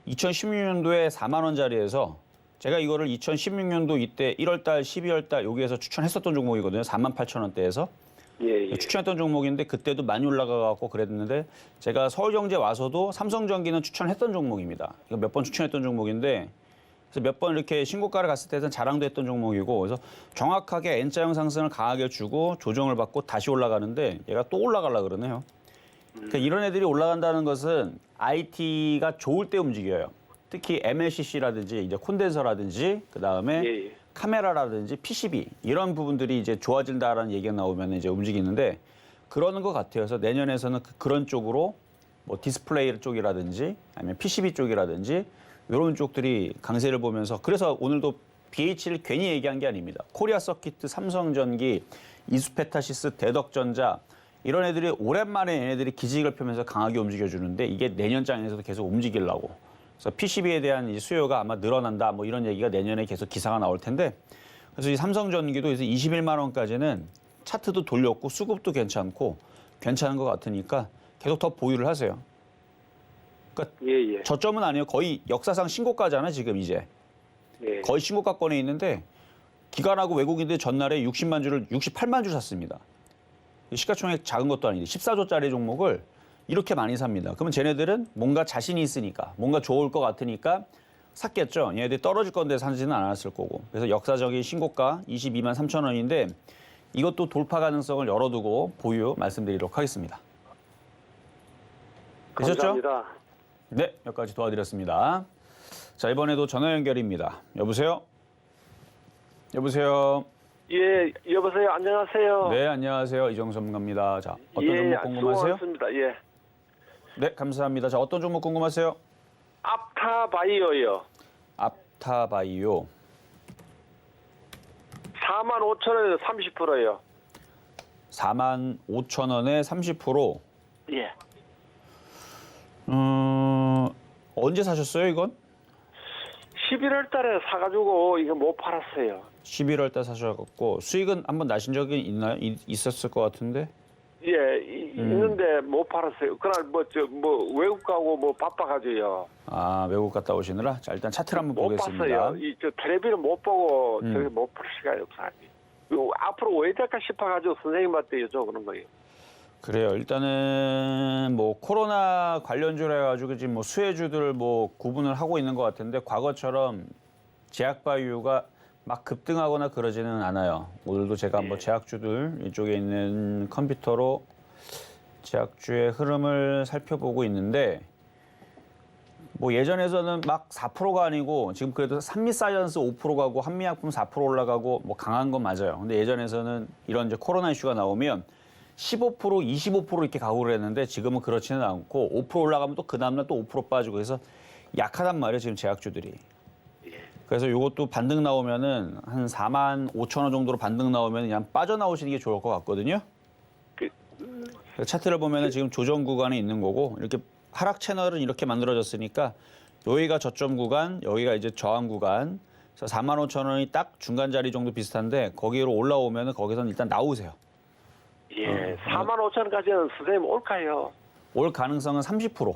2016년도에 4만 원 자리에서 제가 이거를 2016년도 이때 1월 달, 12월 달 여기에서 추천했었던 종목이거든요. 4만 8천 원대에서. 예, 예. 추천했던 종목인데 그때도 많이 올라가고 그랬는데 제가 서울경제 와서도 삼성전기는 추천했던 종목입니다. 이거 몇 번 추천했던 종목인데 그래서 몇 번 이렇게 신고가를 갔을 때는 자랑도 했던 종목이고 그래서 정확하게 N자형 상승을 강하게 주고 조정을 받고 다시 올라가는데 얘가 또 올라가려고 그러네요. 그러니까 이런 애들이 올라간다는 것은 IT가 좋을 때 움직여요. 특히 MLCC라든지 이제 콘덴서라든지 그다음에 예, 예. 카메라라든지 PCB 이런 부분들이 이제 좋아진다라는 얘기가 나오면 이제 움직이는데 그러는 것 같아요. 그래서 내년에서는 그런 쪽으로 뭐 디스플레이 쪽이라든지 아니면 PCB 쪽이라든지 이런 쪽들이 강세를 보면서 그래서 오늘도 BH를 괜히 얘기한 게 아닙니다. 코리아 서키트, 삼성전기, 이수페타시스, 대덕전자 이런 애들이 오랜만에 얘네들이 기지개를 펴면서 강하게 움직여주는데 이게 내년장에서도 계속 움직이려고. 그래서 PCB에 대한 이 수요가 아마 늘어난다 뭐 이런 얘기가 내년에 계속 기사가 나올 텐데 그래서 이 삼성전기도 그래서 21만 원까지는 차트도 돌렸고 수급도 괜찮고 괜찮은 것 같으니까 계속 더 보유를 하세요. 그러니까 예, 예. 저점은 아니에요. 거의 역사상 신고가잖아 지금 이제. 예. 거의 신고가권에 있는데 기관하고 외국인들 전날에 60만 주를 68만 주 샀습니다. 시가총액 작은 것도 아닌데 14조짜리 종목을 이렇게 많이 삽니다. 그러면 쟤네들은 뭔가 자신이 있으니까 뭔가 좋을 것 같으니까 샀겠죠. 얘네들이 떨어질 건데 사지는 않았을 거고. 그래서 역사적인 신고가 22만 3천 원인데 이것도 돌파 가능성을 열어두고 보유 말씀드리도록 하겠습니다. 되셨죠? 감사합니다. 네, 여기까지 도와드렸습니다. 자, 이번에도 전화 연결입니다. 여보세요? 여보세요? 예, 여보세요. 안녕하세요. 네, 안녕하세요. 이정수 전문가입니다. 자, 어떤 예, 종목 궁금하세요? 수고하셨습니다. 예. 네, 감사합니다. 자, 어떤 종목 궁금하세요? 앞타바이오요. 앞타바이오. 45,000원에서 30%요. 4만 5천 원에 30%. 예. 언제 사셨어요, 이건? 11월 달에 사가지고 이거 못 팔았어요. 11월 달 사셔갖고 수익은 한번 나신 적이 있나요? 있었을 것 같은데. 예, 있는데 못 팔았어요. 그날 외국 가고 뭐 바빠가지고요. 아, 외국 갔다 오시느라? 자, 일단 차트를 한번 못 보겠습니다. 봤어요. 저 텔레비는 못 보고 저기 못 풀 시간이 없어요. 앞으로 왜 될까 싶어가지고 선생님한테 여쭤보는 거예요. 그래요. 일단은 뭐 코로나 관련주로 해가지고 지금 뭐 수혜주들 뭐 구분을 하고 있는 것 같은데 과거처럼 제약바이오가 막 급등하거나 그러지는 않아요. 오늘도 제가 한번 제약주들 이쪽에 있는 컴퓨터로 제약주의 흐름을 살펴보고 있는데 뭐 예전에서는 막 4%가 아니고 지금 그래도 산미사이언스 5% 가고 한미약품 4% 올라가고 뭐 강한 건 맞아요. 근데 예전에서는 이런 이제 코로나 이슈가 나오면 15%, 25% 이렇게 가고 그랬는데 지금은 그렇지는 않고 5% 올라가면 또 그 다음날 또 5% 빠지고 그래서 약하단 말이에요, 지금 제약주들이. 그래서 이것도 반등 나오면은 한 4만 5천 원 정도로 반등 나오면 그냥 빠져나오시는 게 좋을 것 같거든요. 그래서 차트를 보면은 지금 조정 구간에 있는 거고 이렇게 하락 채널은 이렇게 만들어졌으니까 여기가 저점 구간, 여기가 이제 저항 구간. 그래서 4만 5천 원이 딱 중간 자리 정도 비슷한데 거기로 올라오면은 거기서는 일단 나오세요. 예, 45,000원까지는 선생님 올까요? 올 가능성은 30%.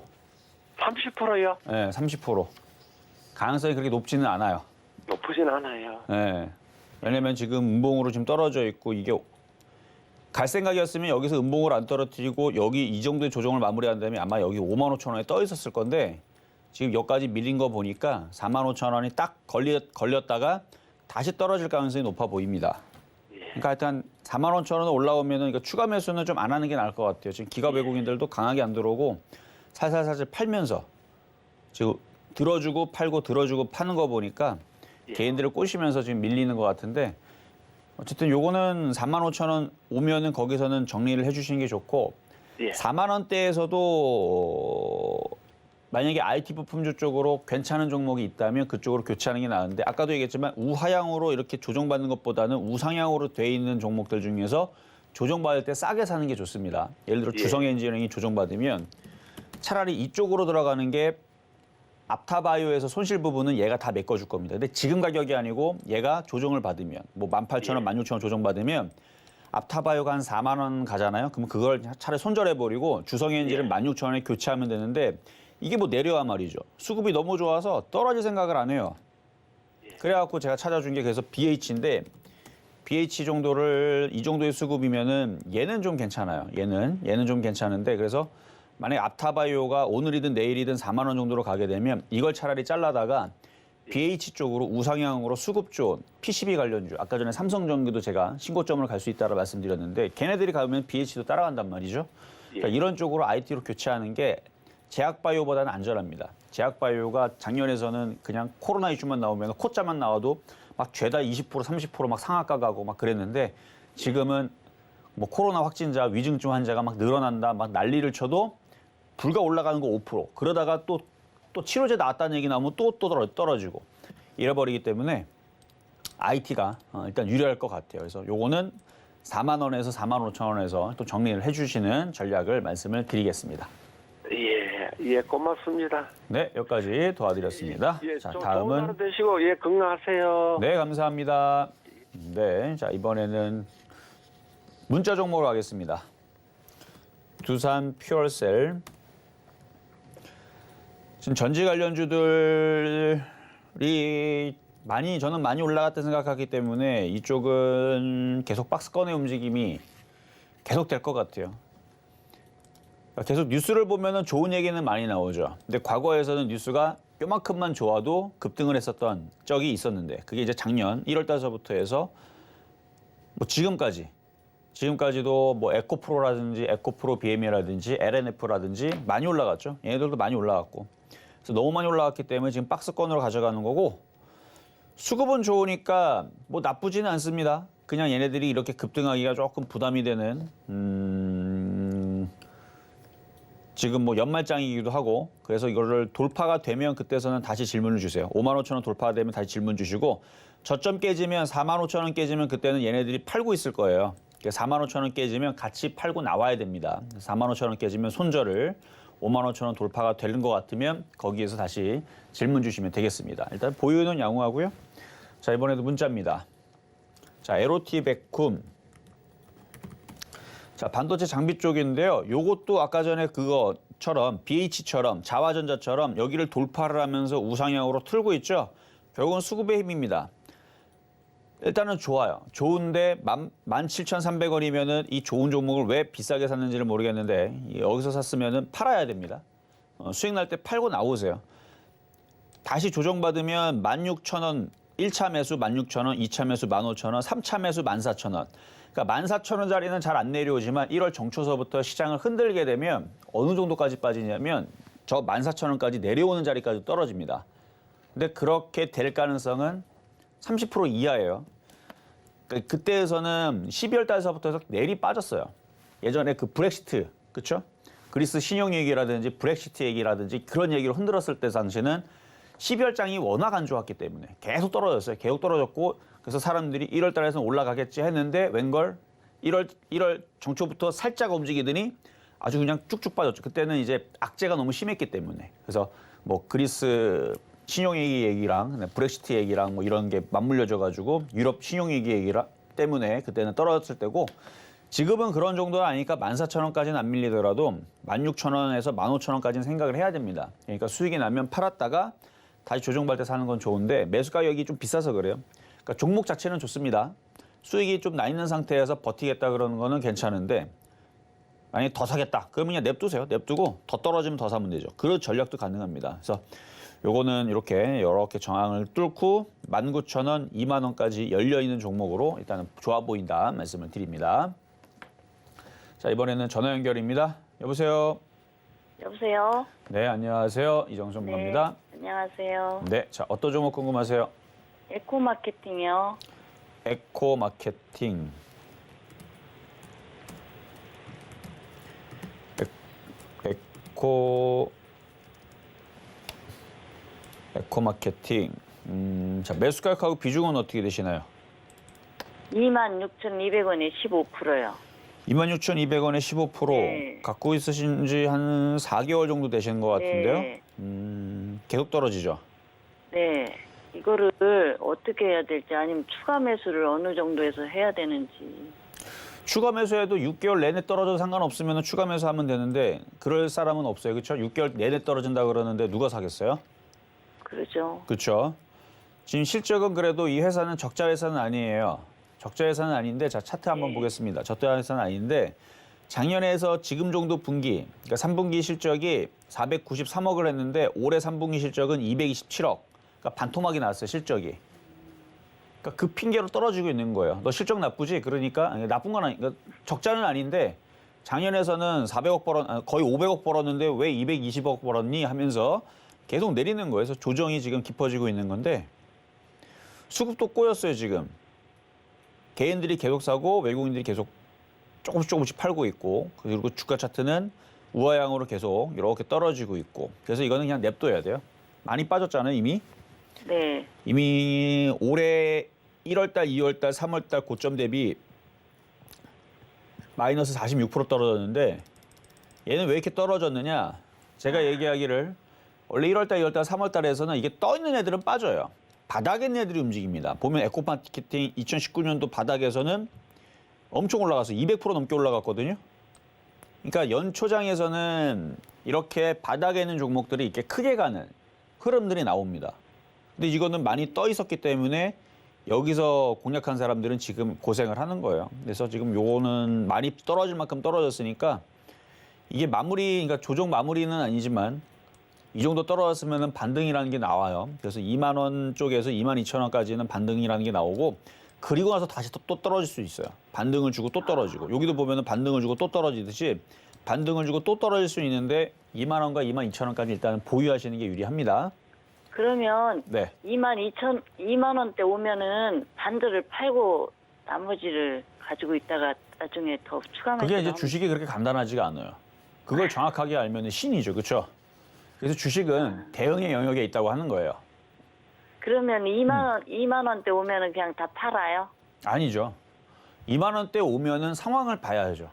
30%요? 네, 30%. 가능성이 그렇게 높지는 않아요. 높으진 않아요. 네. 왜냐면 지금 음봉으로 지금 떨어져 있고 이게 갈 생각이었으면 여기서 음봉을 안 떨어뜨리고 여기 이 정도의 조정을 마무리한다면 아마 여기 5만 5천 원에 떠 있었을 건데 지금 여기까지 밀린 거 보니까 4만 5천 원이 딱 걸렸다가 다시 떨어질 가능성이 높아 보입니다. 그러니까 하여튼 4만 5천 원 올라오면은 그러니까 추가 매수는 좀 안 하는 게 나을 것 같아요. 지금 기가 외국인들도 강하게 안 들어오고 살살살살 팔면서 지금 들어주고 팔고 들어주고 파는 거 보니까 개인들을 꼬시면서 지금 밀리는 것 같은데 어쨌든 요거는 4만 5천 원 오면은 거기서는 정리를 해주시는 게 좋고 4만 원대에서도 만약에 IT 부품주 쪽으로 괜찮은 종목이 있다면 그쪽으로 교체하는 게 나은데 아까도 얘기했지만 우하향으로 이렇게 조정받는 것보다는 우상향으로 돼 있는 종목들 중에서 조정받을 때 싸게 사는 게 좋습니다. 예를 들어 주성엔지니어링이 조정받으면 차라리 이쪽으로 들어가는 게 앞타바이오에서 손실 부분은 얘가 다 메꿔줄 겁니다. 근데 지금 가격이 아니고 얘가 조정을 받으면 뭐 18,000원, 16,000원 조정받으면 앞타바이오가 한 4만 원 가잖아요. 그럼 그걸 차라리 손절해버리고 주성엔지를 16,000원에 교체하면 되는데 이게 뭐 내려와 말이죠. 수급이 너무 좋아서 떨어질 생각을 안 해요. 그래갖고 제가 찾아준 게 그래서 BH인데 BH 정도를 이 정도의 수급이면은 얘는 좀 괜찮아요. 얘는 좀 괜찮은데 그래서 만약에 앞타바이오가 오늘이든 내일이든 4만 원 정도로 가게 되면 이걸 차라리 잘라다가 BH 쪽으로 우상향으로 수급 좋은 PCB 관련주 아까 전에 삼성전기도 제가 신고점을 갈 수 있다고 말씀드렸는데 걔네들이 가면 BH도 따라간단 말이죠. 그러니까 이런 쪽으로 IT로 교체하는 게 제약바이오보다는 안전합니다. 제약바이오가 작년에서는 그냥 코로나 이슈만 나오면 코자만 나와도 막 죄다 20% 30% 막 상한가 가고 막 그랬는데 지금은 뭐 코로나 확진자 위중증 환자가 막 늘어난다 막 난리를 쳐도 불과 올라가는 거 5% 그러다가 또 치료제 나왔다는 얘기 나오면 또 떨어지고 이래버리기 때문에 IT가 일단 유리할 것 같아요. 그래서 요거는 4만 원에서 4만 5천 원에서 또 정리를 해주시는 전략을 말씀을 드리겠습니다. 예, 고맙습니다. 네, 여기까지 도와드렸습니다. 예, 자, 좋은 다음은 하루 되시고 예, 건강하세요. 네, 감사합니다. 네, 자 이번에는 문자 종목으로 가겠습니다. 두산 퓨어셀. 지금 전지 관련주들이 저는 많이 올라갔다 생각하기 때문에 이쪽은 계속 박스권의 움직임이 계속 될 것 같아요. 계속 뉴스를 보면은 좋은 얘기는 많이 나오죠. 근데 과거에서는 뉴스가 요만큼만 좋아도 급등을 했었던 적이 있었는데 그게 이제 작년 1월 달서부터 해서 뭐 지금까지도 뭐 에코프로라든지 에코프로 BM이라든지 LNF라든지 많이 올라갔죠. 얘네들도 많이 올라갔고. 그래서 너무 많이 올라갔기 때문에 지금 박스권으로 가져가는 거고 수급은 좋으니까 뭐 나쁘지는 않습니다. 그냥 얘네들이 이렇게 급등하기가 조금 부담이 되는 지금 뭐 연말장이기도 하고 그래서 이거를 돌파가 되면 그때서는 다시 질문을 주세요. 5만 5천 원 돌파가 되면 다시 질문 주시고 저점 깨지면 4만 5천 원 깨지면 그때는 얘네들이 팔고 있을 거예요. 4만 5천 원 깨지면 같이 팔고 나와야 됩니다. 4만 5천 원 깨지면 손절을 5만 5천 원 돌파가 되는 것 같으면 거기에서 다시 질문 주시면 되겠습니다. 일단 보유는 양호하고요. 자 이번에도 문자입니다. 자 에로티 백쿰. 자 반도체 장비 쪽인데요. 요것도 아까 전에 그거처럼 BH처럼 자화전자처럼 여기를 돌파를 하면서 우상향으로 틀고 있죠. 결국은 수급의 힘입니다. 일단은 좋아요. 좋은데 17,300원이면은 이 좋은 종목을 왜 비싸게 샀는지를 모르겠는데 여기서 샀으면은 팔아야 됩니다. 수익 날 때 팔고 나오세요. 다시 조정받으면 16,000원 1차 매수 16,000원, 2차 매수 15,000원, 3차 매수 14,000원. 그러니까 14,000원짜리는 잘 안 내려오지만 1월 정초서부터 시장을 흔들게 되면 어느 정도까지 빠지냐면 저 14,000원까지 내려오는 자리까지 떨어집니다. 근데 그렇게 될 가능성은 30% 이하예요. 그때에서는 12월 달서부터 해서 내리 빠졌어요. 예전에 그 브렉시트, 그렇죠? 그리스 신용 얘기라든지 브렉시트 얘기라든지 그런 얘기를 흔들었을 때 당시는 12월 장이 워낙 안 좋았기 때문에 계속 떨어졌어요. 계속 떨어졌고 그래서 사람들이 1월 달에서는 올라가겠지 했는데 웬걸 1월 정초부터 살짝 움직이더니 아주 그냥 쭉쭉 빠졌죠. 그때는 이제 악재가 너무 심했기 때문에. 그래서 뭐 그리스 신용위기 얘기랑 브렉시트 얘기랑 뭐 이런 게 맞물려져 가지고 유럽 신용위기 얘기랑 때문에 그때는 떨어졌을 때고 지금은 그런 정도는 아니니까 14,000원까지는 안 밀리더라도 16,000원에서 15,000원까지는 생각을 해야 됩니다. 그러니까 수익이 나면 팔았다가 다시 조정받을 때 사는 건 좋은데 매수 가격이 좀 비싸서 그래요. 그러니까 종목 자체는 좋습니다. 수익이 좀 나 있는 상태에서 버티겠다 그러는 거는 괜찮은데 만약에 더 사겠다. 그러면 그냥 냅두세요. 냅두고 더 떨어지면 더 사면 되죠. 그런 전략도 가능합니다. 그래서 요거는 이렇게 저항을 뚫고 19,000원, 2만 원까지 열려있는 종목으로 일단은 좋아 보인다 말씀을 드립니다. 자, 이번에는 전화 연결입니다. 여보세요? 여보세요? 네, 안녕하세요. 이정수 전문가입니다. 네, 안녕하세요. 네, 자, 어떤 종목 궁금하세요? 에코마케팅이요. 에코마케팅. 에코마케팅. 자, 매수 가격하고 비중은 어떻게 되시나요? 26,200원에 15%요. 26,200원에 15%. 네. 갖고 있으신 지 한 4개월 정도 되시는 것 같은데요. 네. 계속 떨어지죠? 네. 이거를 어떻게 해야 될지 아니면 추가 매수를 어느 정도에서 해야 되는지. 추가 매수해도 6개월 내내 떨어져도 상관없으면 추가 매수하면 되는데 그럴 사람은 없어요. 그렇죠? 6개월 내내 떨어진다 그러는데 누가 사겠어요? 그러죠. 그렇죠? 지금 실적은 그래도 이 회사는 적자 회사는 아니에요. 적자 회사는 아닌데 자 차트 한번 보겠습니다. 적자 회사는 아닌데 작년에서 지금 정도 분기, 그러니까 3분기 실적이 493억을 했는데 올해 3분기 실적은 227억. 그러니까 반토막이 나왔어요, 실적이. 그러니까 그 핑계로 떨어지고 있는 거예요. 너 실적 나쁘지? 그러니까 아니, 나쁜 건 아니, 그러니까 적자는 아닌데 작년에서는 400억 거의 500억 벌었는데 왜 220억 벌었니? 하면서 계속 내리는 거예요. 그래서 조정이 지금 깊어지고 있는 건데 수급도 꼬였어요, 지금. 개인들이 계속 사고 외국인들이 계속 조금씩 팔고 있고 그리고 주가 차트는 우하향으로 계속 이렇게 떨어지고 있고 그래서 이거는 그냥 냅둬야 돼요. 많이 빠졌잖아요, 이미. 네. 이미 올해 1월달, 2월달, 3월달 고점 대비 마이너스 46% 떨어졌는데 얘는 왜 이렇게 떨어졌느냐? 제가 얘기하기를 원래 1월달, 2월달, 3월달에서는 이게 떠 있는 애들은 빠져요. 바닥에 있는 애들이 움직입니다. 보면 에코마케팅 2019년도 바닥에서는 엄청 올라가서 200% 넘게 올라갔거든요. 그러니까 연초장에서는 이렇게 바닥에 있는 종목들이 이렇게 크게 가는 흐름들이 나옵니다. 근데 이거는 많이 떠 있었기 때문에 여기서 공략한 사람들은 지금 고생을 하는 거예요. 그래서 지금 요거는 많이 떨어질 만큼 떨어졌으니까 이게 마무리, 그러니까 조정 마무리는 아니지만 이 정도 떨어졌으면 반등이라는 게 나와요. 그래서 2만 원 쪽에서 22,000원까지는 반등이라는 게 나오고 그리고 나서 다시 또 떨어질 수 있어요. 반등을 주고 또 떨어지고 여기도 보면은 반등을 주고 또 떨어지듯이 반등을 주고 또 떨어질 수 있는데 2만 원과 22,000원까지 일단은 보유하시는 게 유리합니다. 그러면 네. 2만 원대 오면은 반대를 팔고 나머지를 가지고 있다가 나중에 더 추가 매수. 그게 이제 주식이 그렇게 간단하지가 않아요. 그걸 정확하게 알면 신이죠, 그렇죠? 그래서 주식은 대응의 영역에 있다고 하는 거예요. 그러면 2만 원대 오면은 그냥 다 팔아요? 아니죠. 2만 원대 오면은 상황을 봐야죠.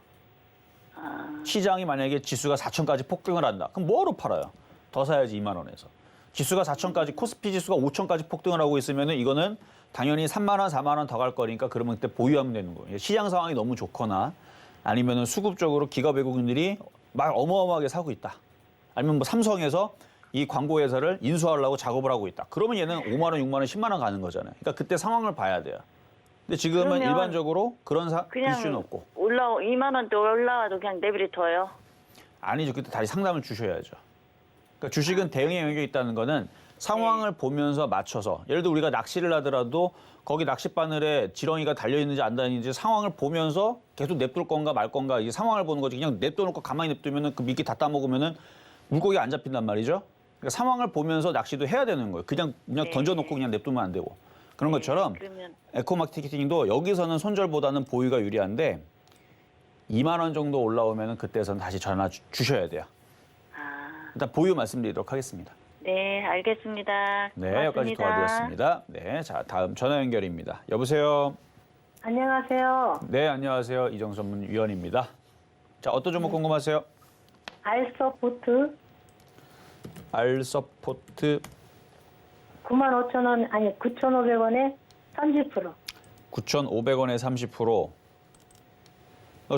시장이 만약에 지수가 4천까지 폭등을 한다. 그럼 뭐하러 팔아요? 더 사야지 2만 원에서. 지수가 4천까지 코스피 지수가 5천까지 폭등을 하고 있으면은 이거는 당연히 3만 원, 4만 원 더 갈 거니까 그러면 그때 보유하면 되는 거예요. 시장 상황이 너무 좋거나 아니면은 수급적으로 기업 외국인들이 막 어마어마하게 사고 있다. 아니면 뭐 삼성에서 이 광고 회사를 인수하려고 작업을 하고 있다. 그러면 얘는 5만 원, 6만 원, 10만 원 가는 거잖아요. 그러니까 그때 상황을 봐야 돼요. 근데 지금은 일반적으로 그런 이슈는 없고. 2만 원대 올라와도 그냥 내버려둬요? 아니죠. 그때 다시 상담을 주셔야죠. 그러니까 주식은 대응의 영역에 있다는 거는 상황을 보면서 맞춰서 예를 들어 우리가 낚시를 하더라도 거기 낚싯바늘에 지렁이가 달려있는지 안 달려있는지 상황을 보면서 계속 냅둘 건가 말 건가 이 상황을 보는 거지. 그냥 냅둬놓고 가만히 냅두면은 그 미끼 다 따먹으면은 물고기가 안 잡힌단 말이죠. 그러니까 상황을 보면서 낚시도 해야 되는 거예요. 그냥 네. 던져놓고 그냥 냅두면 안 되고. 그런 것처럼 그러면 에코마케팅도 여기서는 손절보다는 보유가 유리한데 2만 원 정도 올라오면은 그때서는 다시 전화 주셔야 돼요. 일단 보유 말씀드리도록 하겠습니다. 네, 알겠습니다. 네, 고맙습니다. 여기까지 도와드렸습니다. 네, 자 다음 전화 연결입니다. 여보세요. 안녕하세요. 네, 안녕하세요. 이정선 위원입니다. 자, 어떤 종목 궁금하세요? 알서포트 알서포트 95,000원 아니 9,500원에 30%. 9,500원에 30%.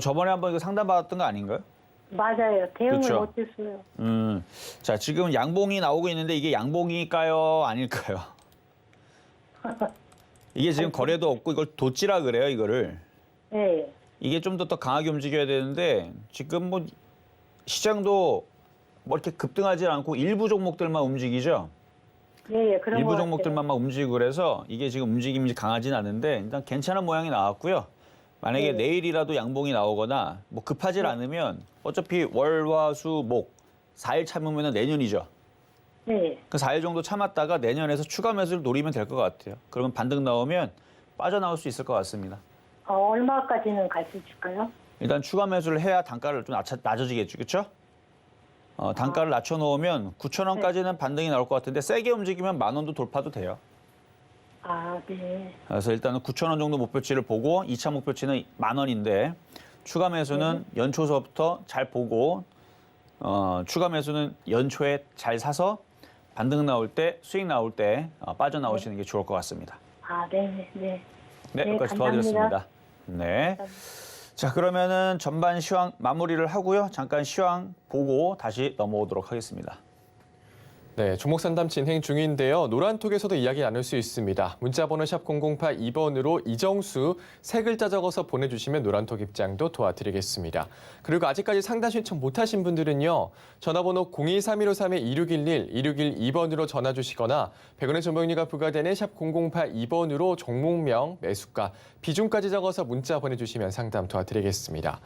저번에 한번 이거 상담받았던 거 아닌가요? 맞아요. 대응을 그쵸. 못했어요. 자, 지금 양봉이 나오고 있는데 이게 양봉일까요? 아닐까요? 이게 지금 거래도 없고 이걸 도찌라 그래요, 이거를. 네. 이게 좀 더 강하게 움직여야 되는데 지금 뭐 시장도 뭐 이렇게 급등하지 않고 일부 종목들만 움직이죠. 예, 그런 일부 것 종목들만 막 움직이고 그래서 이게 지금 움직임이 강하진 않은데 일단 괜찮은 모양이 나왔고요. 만약에 네. 내일이라도 양봉이 나오거나 뭐 급하질 않으면 어차피 월, 화, 수, 목 4일 참으면 내년이죠. 네. 그 4일 정도 참았다가 내년에서 추가 매수를 노리면 될 것 같아요. 그러면 반등 나오면 빠져나올 수 있을 것 같습니다. 얼마까지는 갈 수 있을까요? 일단 추가 매수를 해야 단가를 좀 낮아지겠죠, 그렇죠? 단가를 낮춰놓으면 9,000원까지는 반등이 나올 것 같은데 세게 움직이면 10,000원도 돌파도 돼요. 아, 네. 그래서 일단은 9,000원 정도 목표치를 보고 2차 목표치는 10,000원인데 추가 매수는 연초서부터 잘 보고 추가 매수는 연초에 잘 사서 반등 나올 때 수익 나올 때 빠져나오시는 게 좋을 것 같습니다. 아, 네, 네. 네, 네, 여기까지 감사합니다. 도와드렸습니다. 네. 자, 그러면은 전반 시황 마무리를 하고요. 잠깐 시황 보고 다시 넘어오도록 하겠습니다. 네, 종목 상담 진행 중인데요. 노란톡에서도 이야기 나눌 수 있습니다. 문자번호 샵 0082번으로 이정수 세 글자 적어서 보내주시면 노란톡 입장도 도와드리겠습니다. 그리고 아직까지 상담 신청 못하신 분들은요. 전화번호 023-153-2611, 2612번으로 전화 주시거나 100원의 정보용료가 부과되는 샵 0082번으로 종목명, 매수가, 비중까지 적어서 문자 보내주시면 상담 도와드리겠습니다.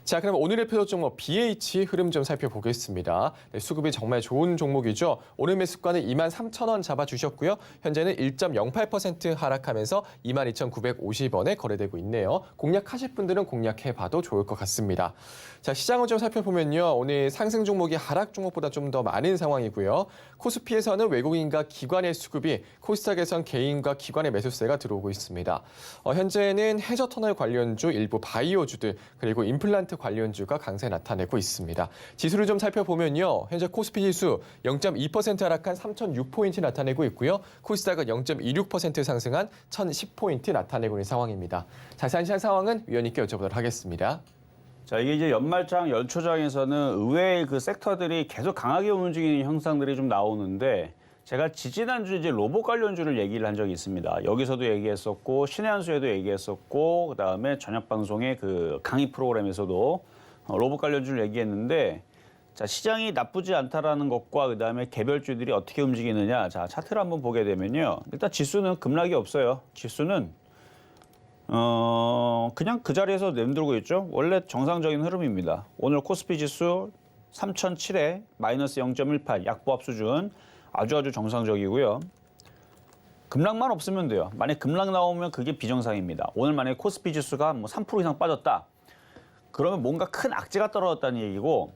자, 그럼 오늘의 표적 종목 BH 흐름 좀 살펴보겠습니다. 네, 수급이 정말 좋은 종목이죠. 오늘 매수가는 23,000원 잡아주셨고요. 현재는 1.08% 하락하면서 22,950원에 거래되고 있네요. 공략하실 분들은 공략해봐도 좋을 것 같습니다. 자, 시장을 좀 살펴보면요. 오늘 상승 종목이 하락 종목보다 좀 더 많은 상황이고요. 코스피에서는 외국인과 기관의 수급이, 코스닥에선 개인과 기관의 매수세가 들어오고 있습니다. 현재는 해저터널 관련주, 일부 바이오주들, 그리고 임플란트 관련주가 강세 나타내고 있습니다. 지수를 좀 살펴보면요. 현재 코스피 지수 0.2% 하락한 3,006포인트 나타내고 있고요. 코스닥은 0.26% 상승한 1,010포인트 나타내고 있는 상황입니다. 자세한 시장 상황은 위원님께 여쭤보도록 하겠습니다. 자, 이게 이제 연말장, 연초장에서는 의외의 그 섹터들이 계속 강하게 움직이는 형상들이 좀 나오는데 제가 지지난주 이제 로봇 관련주를 얘기를 한 적이 있습니다. 여기서도 얘기했었고 신의 한 수에도 얘기했었고 그다음에 저녁 방송의 그 강의 프로그램에서도 로봇 관련주를 얘기했는데 자, 시장이 나쁘지 않다라는 것과 그다음에 개별주들이 어떻게 움직이느냐. 자, 차트를 한번 보게 되면요. 일단 지수는 급락이 없어요. 지수는 그냥 그 자리에서 내밀고 있죠. 원래 정상적인 흐름입니다. 오늘 코스피 지수 3,007에 마이너스 0.18 약보합 수준 아주 정상적이고요. 급락만 없으면 돼요. 만약 급락 나오면 그게 비정상입니다. 오늘 만약에 코스피 지수가 뭐 3% 이상 빠졌다. 그러면 뭔가 큰 악재가 떨어졌다는 얘기고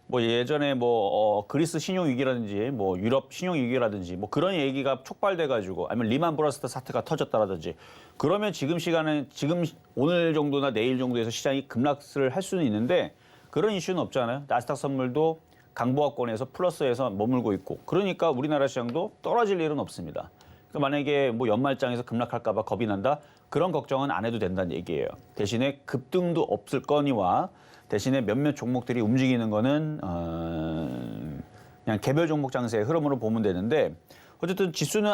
뭐 예전에 뭐 그리스 신용 위기라든지 뭐 유럽 신용 위기라든지 뭐 그런 얘기가 촉발돼 가지고 아니면 리만 브러스터 사태가 터졌다라든지 그러면 지금 시간은 지금 오늘 정도나 내일 정도에서 시장이 급락을 할 수는 있는데 그런 이슈는 없잖아요. 나스닥 선물도 강보합권에서 플러스에서 머물고 있고 그러니까 우리나라 시장도 떨어질 일은 없습니다. 그러니까 만약에 뭐 연말장에서 급락할까 봐 겁이 난다. 그런 걱정은 안 해도 된다는 얘기예요. 대신에 급등도 없을 거니와 대신에 몇몇 종목들이 움직이는 거는 그냥 개별 종목 장세의 흐름으로 보면 되는데 어쨌든 지수는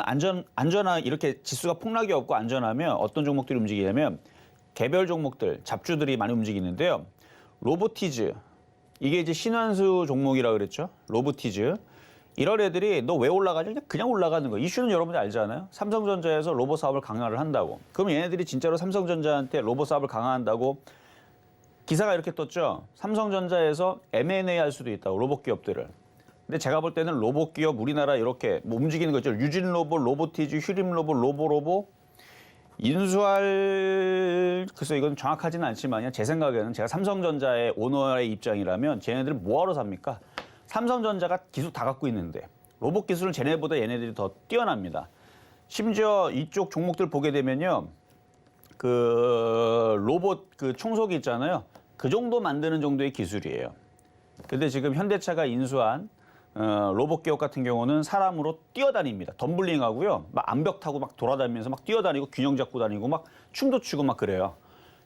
안전한 이렇게 지수가 폭락이 없고 안전하면 어떤 종목들이 움직이냐면 개별 종목들, 잡주들이 많이 움직이는데요. 로보티즈, 이게 이제 신한수 종목이라고 그랬죠. 로보티즈. 이런 애들이 너 왜 올라가지? 그냥 올라가는 거예요. 이슈는 여러분들 알잖아요. 삼성전자에서 로봇 사업을 강화를 한다고. 그럼 얘네들이 진짜로 삼성전자한테 로봇 사업을 강화한다고 기사가 이렇게 떴죠. 삼성전자에서 M&A 할 수도 있다고, 로봇 기업들을. 근데 제가 볼 때는 로봇 기업 우리나라 이렇게 뭐 움직이는 거 있죠. 유진 로봇, 로보티즈, 휴림 로봇, 로보로봇 인수할 글쎄 이건 정확하지는 않지만요. 제 생각에는 제가 삼성전자의 오너의 입장이라면 쟤네들 뭐하러 삽니까? 삼성전자가 기술 다 갖고 있는데 로봇 기술은 쟤네보다 얘네들이 더 뛰어납니다. 심지어 이쪽 종목들 보게 되면요. 그 로봇 그 청소기 있잖아요. 그 정도 만드는 정도의 기술이에요. 근데 지금 현대차가 인수한 로봇 기업 같은 경우는 사람으로 뛰어다닙니다. 덤블링 하고요. 막 암벽 타고 막 돌아다니면서 막 뛰어다니고 균형 잡고 다니고 막 춤도 추고 막 그래요.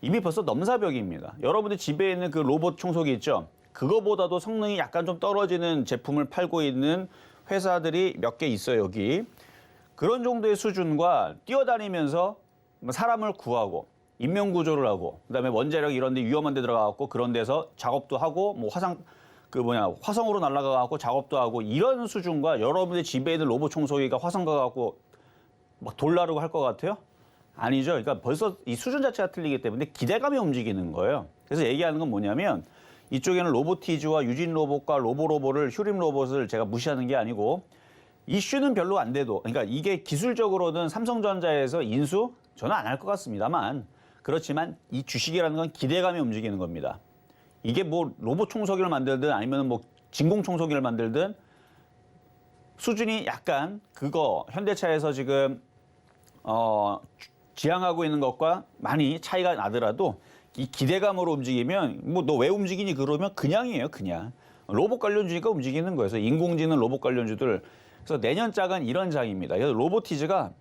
이미 벌써 넘사벽입니다. 여러분들 집에 있는 그 로봇 청소기 있죠? 그거보다도 성능이 약간 좀 떨어지는 제품을 팔고 있는 회사들이 몇 개 있어요, 여기. 그런 정도의 수준과 뛰어다니면서 사람을 구하고 인명구조를 하고 그다음에 원자력 이런 데 위험한 데 들어가고 그런 데서 작업도 하고 뭐 화성으로 날아가고 작업도 하고 이런 수준과 여러분의 집에 있는 로봇 청소기가 화성 가갖고 막 돌나르고 할 것 같아요? 아니죠. 그러니까 벌써 이 수준 자체가 틀리기 때문에 기대감이 움직이는 거예요. 그래서 얘기하는 건 뭐냐면 이쪽에는 로보티즈와 유진 로봇과 로보로봇을 휴림 로봇을 제가 무시하는 게 아니고 이슈는 별로 안 돼도 그러니까 이게 기술적으로는 삼성전자에서 인수 저는 안 할 것 같습니다만 그렇지만 이 주식이라는 건 기대감이 움직이는 겁니다. 이게 뭐 로봇 청소기를 만들든 아니면 뭐 진공청소기를 만들든 수준이 약간 그거 현대차에서 지금 지향하고 있는 것과 많이 차이가 나더라도 이 기대감으로 움직이면 뭐 너 왜 움직이니 그러면 그냥이에요, 그냥. 로봇 관련주니까 움직이는 거예요. 그래서 인공지능 로봇 관련주들. 그래서 내년 장은 이런 장입니다. 그래서 로보티즈가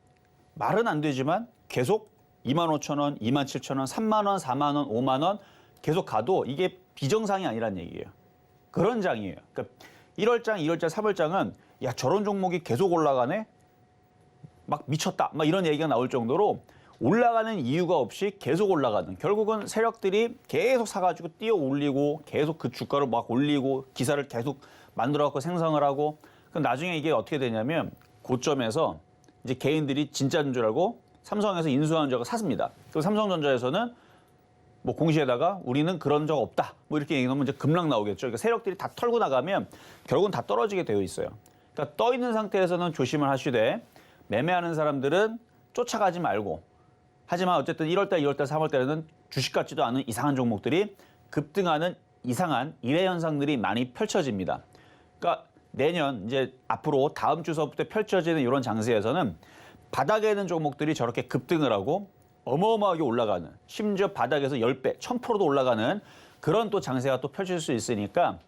말은 안 되지만 계속 25,000원, 27,000원, 3만 원, 4만 원, 5만 원 계속 가도 이게 비정상이 아니란 얘기예요. 그런 장이에요. 그러니까 1월장, 2월장, 3월장은 야 저런 종목이 계속 올라가네? 막 미쳤다. 막 이런 얘기가 나올 정도로 올라가는 이유가 없이 계속 올라가는 결국은 세력들이 계속 사가지고 뛰어 올리고 계속 그 주가를 막 올리고 기사를 계속 만들어갖고 생성을 하고 그럼 나중에 이게 어떻게 되냐면 고점에서 이제 개인들이 진짜인 줄 알고 삼성에서 인수하는 줄 알고 샀습니다. 그리고 삼성전자에서는 뭐 공시에다가 우리는 그런 적 없다. 뭐 이렇게 얘기하면 이제 급락 나오겠죠. 그러니까 세력들이 다 털고 나가면 결국은 다 떨어지게 되어 있어요. 그러니까 떠 있는 상태에서는 조심을 하시되 매매하는 사람들은 쫓아가지 말고 하지만 어쨌든 1월달, 2월달, 3월달에는 주식 같지도 않은 이상한 종목들이 급등하는 이상한 일회 현상들이 많이 펼쳐집니다. 그러니까 내년 이제 앞으로 다음 주서부터 펼쳐지는 이런 장세에서는 바닥에 있는 종목들이 저렇게 급등을 하고 어마어마하게 올라가는 심지어 바닥에서 10배, 1000%도 올라가는 그런 또 장세가 또 펼칠 수 있으니까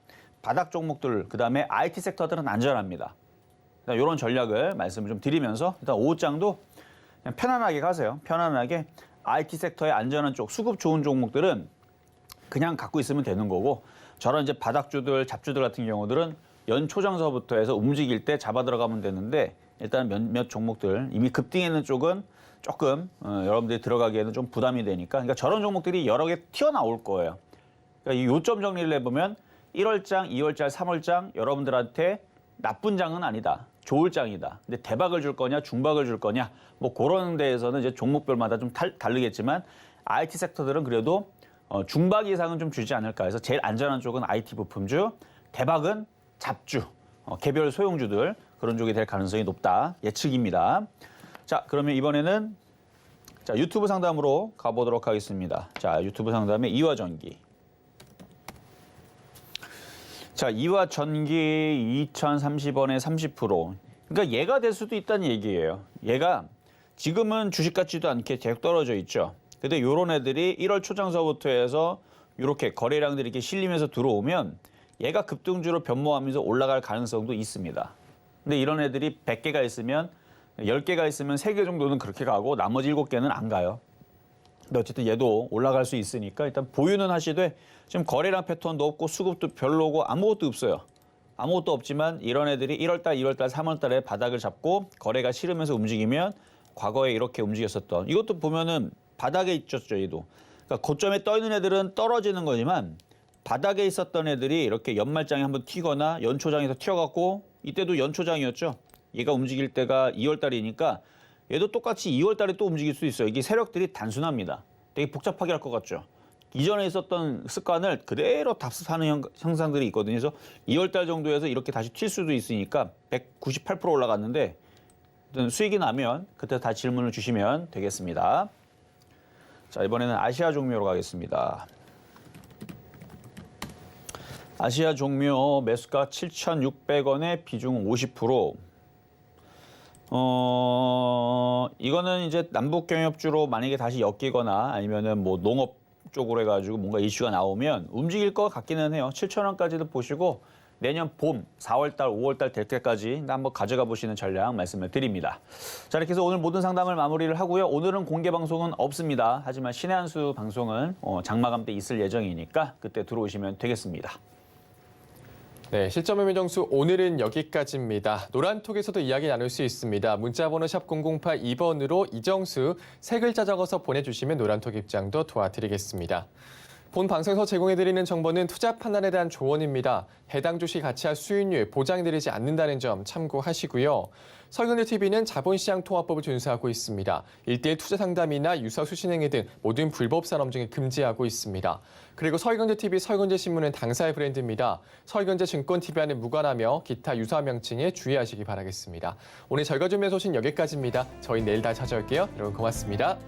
바닥 종목들 그다음에 IT 섹터들은 안전합니다. 이런 전략을 말씀을 좀 드리면서 일단 오후장도 그냥 편안하게 가세요. 편안하게 IT 섹터의 안전한 쪽, 수급 좋은 종목들은 그냥 갖고 있으면 되는 거고 저런 이제 바닥주들, 잡주들 같은 경우들은 연초장서부터 해서 움직일 때 잡아 들어가면 되는데 일단 몇몇 종목들 이미 급등해 있는 쪽은 조금 여러분들이 들어가기에는 좀 부담이 되니까 그러니까 저런 종목들이 여러 개 튀어나올 거예요. 그러니까 이 요점 정리를 해보면 1월장, 2월장, 3월장 여러분들한테 나쁜 장은 아니다. 좋을 장이다. 근데 대박을 줄 거냐, 중박을 줄 거냐, 뭐 그런 데에서는 이제 종목별마다 좀 다르겠지만 IT 섹터들은 그래도 중박 이상은 좀 주지 않을까 해서 제일 안전한 쪽은 IT 부품주, 대박은 잡주, 개별 소형주들 그런 쪽이 될 가능성이 높다 예측입니다. 자, 그러면 이번에는 자 유튜브 상담으로 가보도록 하겠습니다. 자, 유튜브 상담의 이화전기. 자, 이화전기 2,030원에 30%. 그러니까 얘가 될 수도 있다는 얘기예요. 얘가 지금은 주식 같지도 않게 계속 떨어져 있죠. 근데 요런 애들이 1월 초장서부터 해서 이렇게 거래량들이 이렇게 실리면서 들어오면 얘가 급등주로 변모하면서 올라갈 가능성도 있습니다. 근데 이런 애들이 100개가 있으면 10개가 있으면 3개 정도는 그렇게 가고 나머지 7개는 안 가요. 근데 어쨌든 얘도 올라갈 수 있으니까 일단 보유는 하시되 지금 거래량 패턴도 없고 수급도 별로고 아무것도 없어요. 아무것도 없지만 이런 애들이 1월달, 2월달, 3월달에 바닥을 잡고 거래가 싫으면서 움직이면 과거에 이렇게 움직였었던 이것도 보면은 바닥에 있었죠, 얘도. 그러니까 고점에 떠 있는 애들은 떨어지는 거지만 바닥에 있었던 애들이 이렇게 연말장에 한번 튀거나 연초장에서 튀어갖고 이때도 연초장이었죠. 얘가 움직일 때가 2월달이니까 얘도 똑같이 2월달에 또 움직일 수 있어요. 이게 세력들이 단순합니다. 되게 복잡하게 할 것 같죠. 이전에 있었던 습관을 그대로 답습하는 형상들이 있거든요. 그래서 2월달 정도에서 이렇게 다시 튈 수도 있으니까 198% 올라갔는데 수익이 나면 그때 다시 질문을 주시면 되겠습니다. 자, 이번에는 아시아 종묘로 가겠습니다. 아시아 종묘 매수가 7,600원에 비중 50%. 이거는 이제 남북 경협주로 만약에 다시 엮이거나 아니면은 뭐 농업 쪽으로 해가지고 뭔가 이슈가 나오면 움직일 것 같기는 해요. 7,000원까지도 보시고 내년 봄 4월달, 5월달 될 때까지 한번 가져가 보시는 전략 말씀을 드립니다. 자, 이렇게 해서 오늘 모든 상담을 마무리를 하고요. 오늘은 공개 방송은 없습니다. 하지만 신의 한 수 방송은 장마감 때 있을 예정이니까 그때 들어오시면 되겠습니다. 네, 실전 매매 정수 오늘은 여기까지입니다. 노란톡에서도 이야기 나눌 수 있습니다. 문자번호 샵 0082번으로 이정수 세 글자 적어서 보내주시면 노란톡 입장도 도와드리겠습니다. 본 방송에서 제공해드리는 정보는 투자 판단에 대한 조언입니다. 해당 주식 가치와 수익률 보장드리지 않는다는 점 참고하시고요. 서경제TV는 자본시장 통화법을 준수하고 있습니다. 1:1 투자 상담이나 유사 수신행위 등 모든 불법 산업증을 금지하고 있습니다. 그리고 서경제TV 서경제신문은 당사의 브랜드입니다. 서경제증권TV와는 무관하며 기타 유사 명칭에 주의하시기 바라겠습니다. 오늘 저희가 준비한 소식 여기까지입니다. 저희 내일 다시 찾아올게요. 여러분 고맙습니다.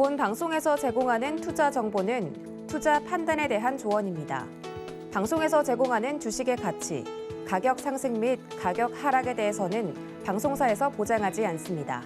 본 방송에서 제공하는 투자 정보는 투자 판단에 대한 조언입니다. 방송에서 제공하는 주식의 가치, 가격 상승 및 가격 하락에 대해서는 방송사에서 보장하지 않습니다.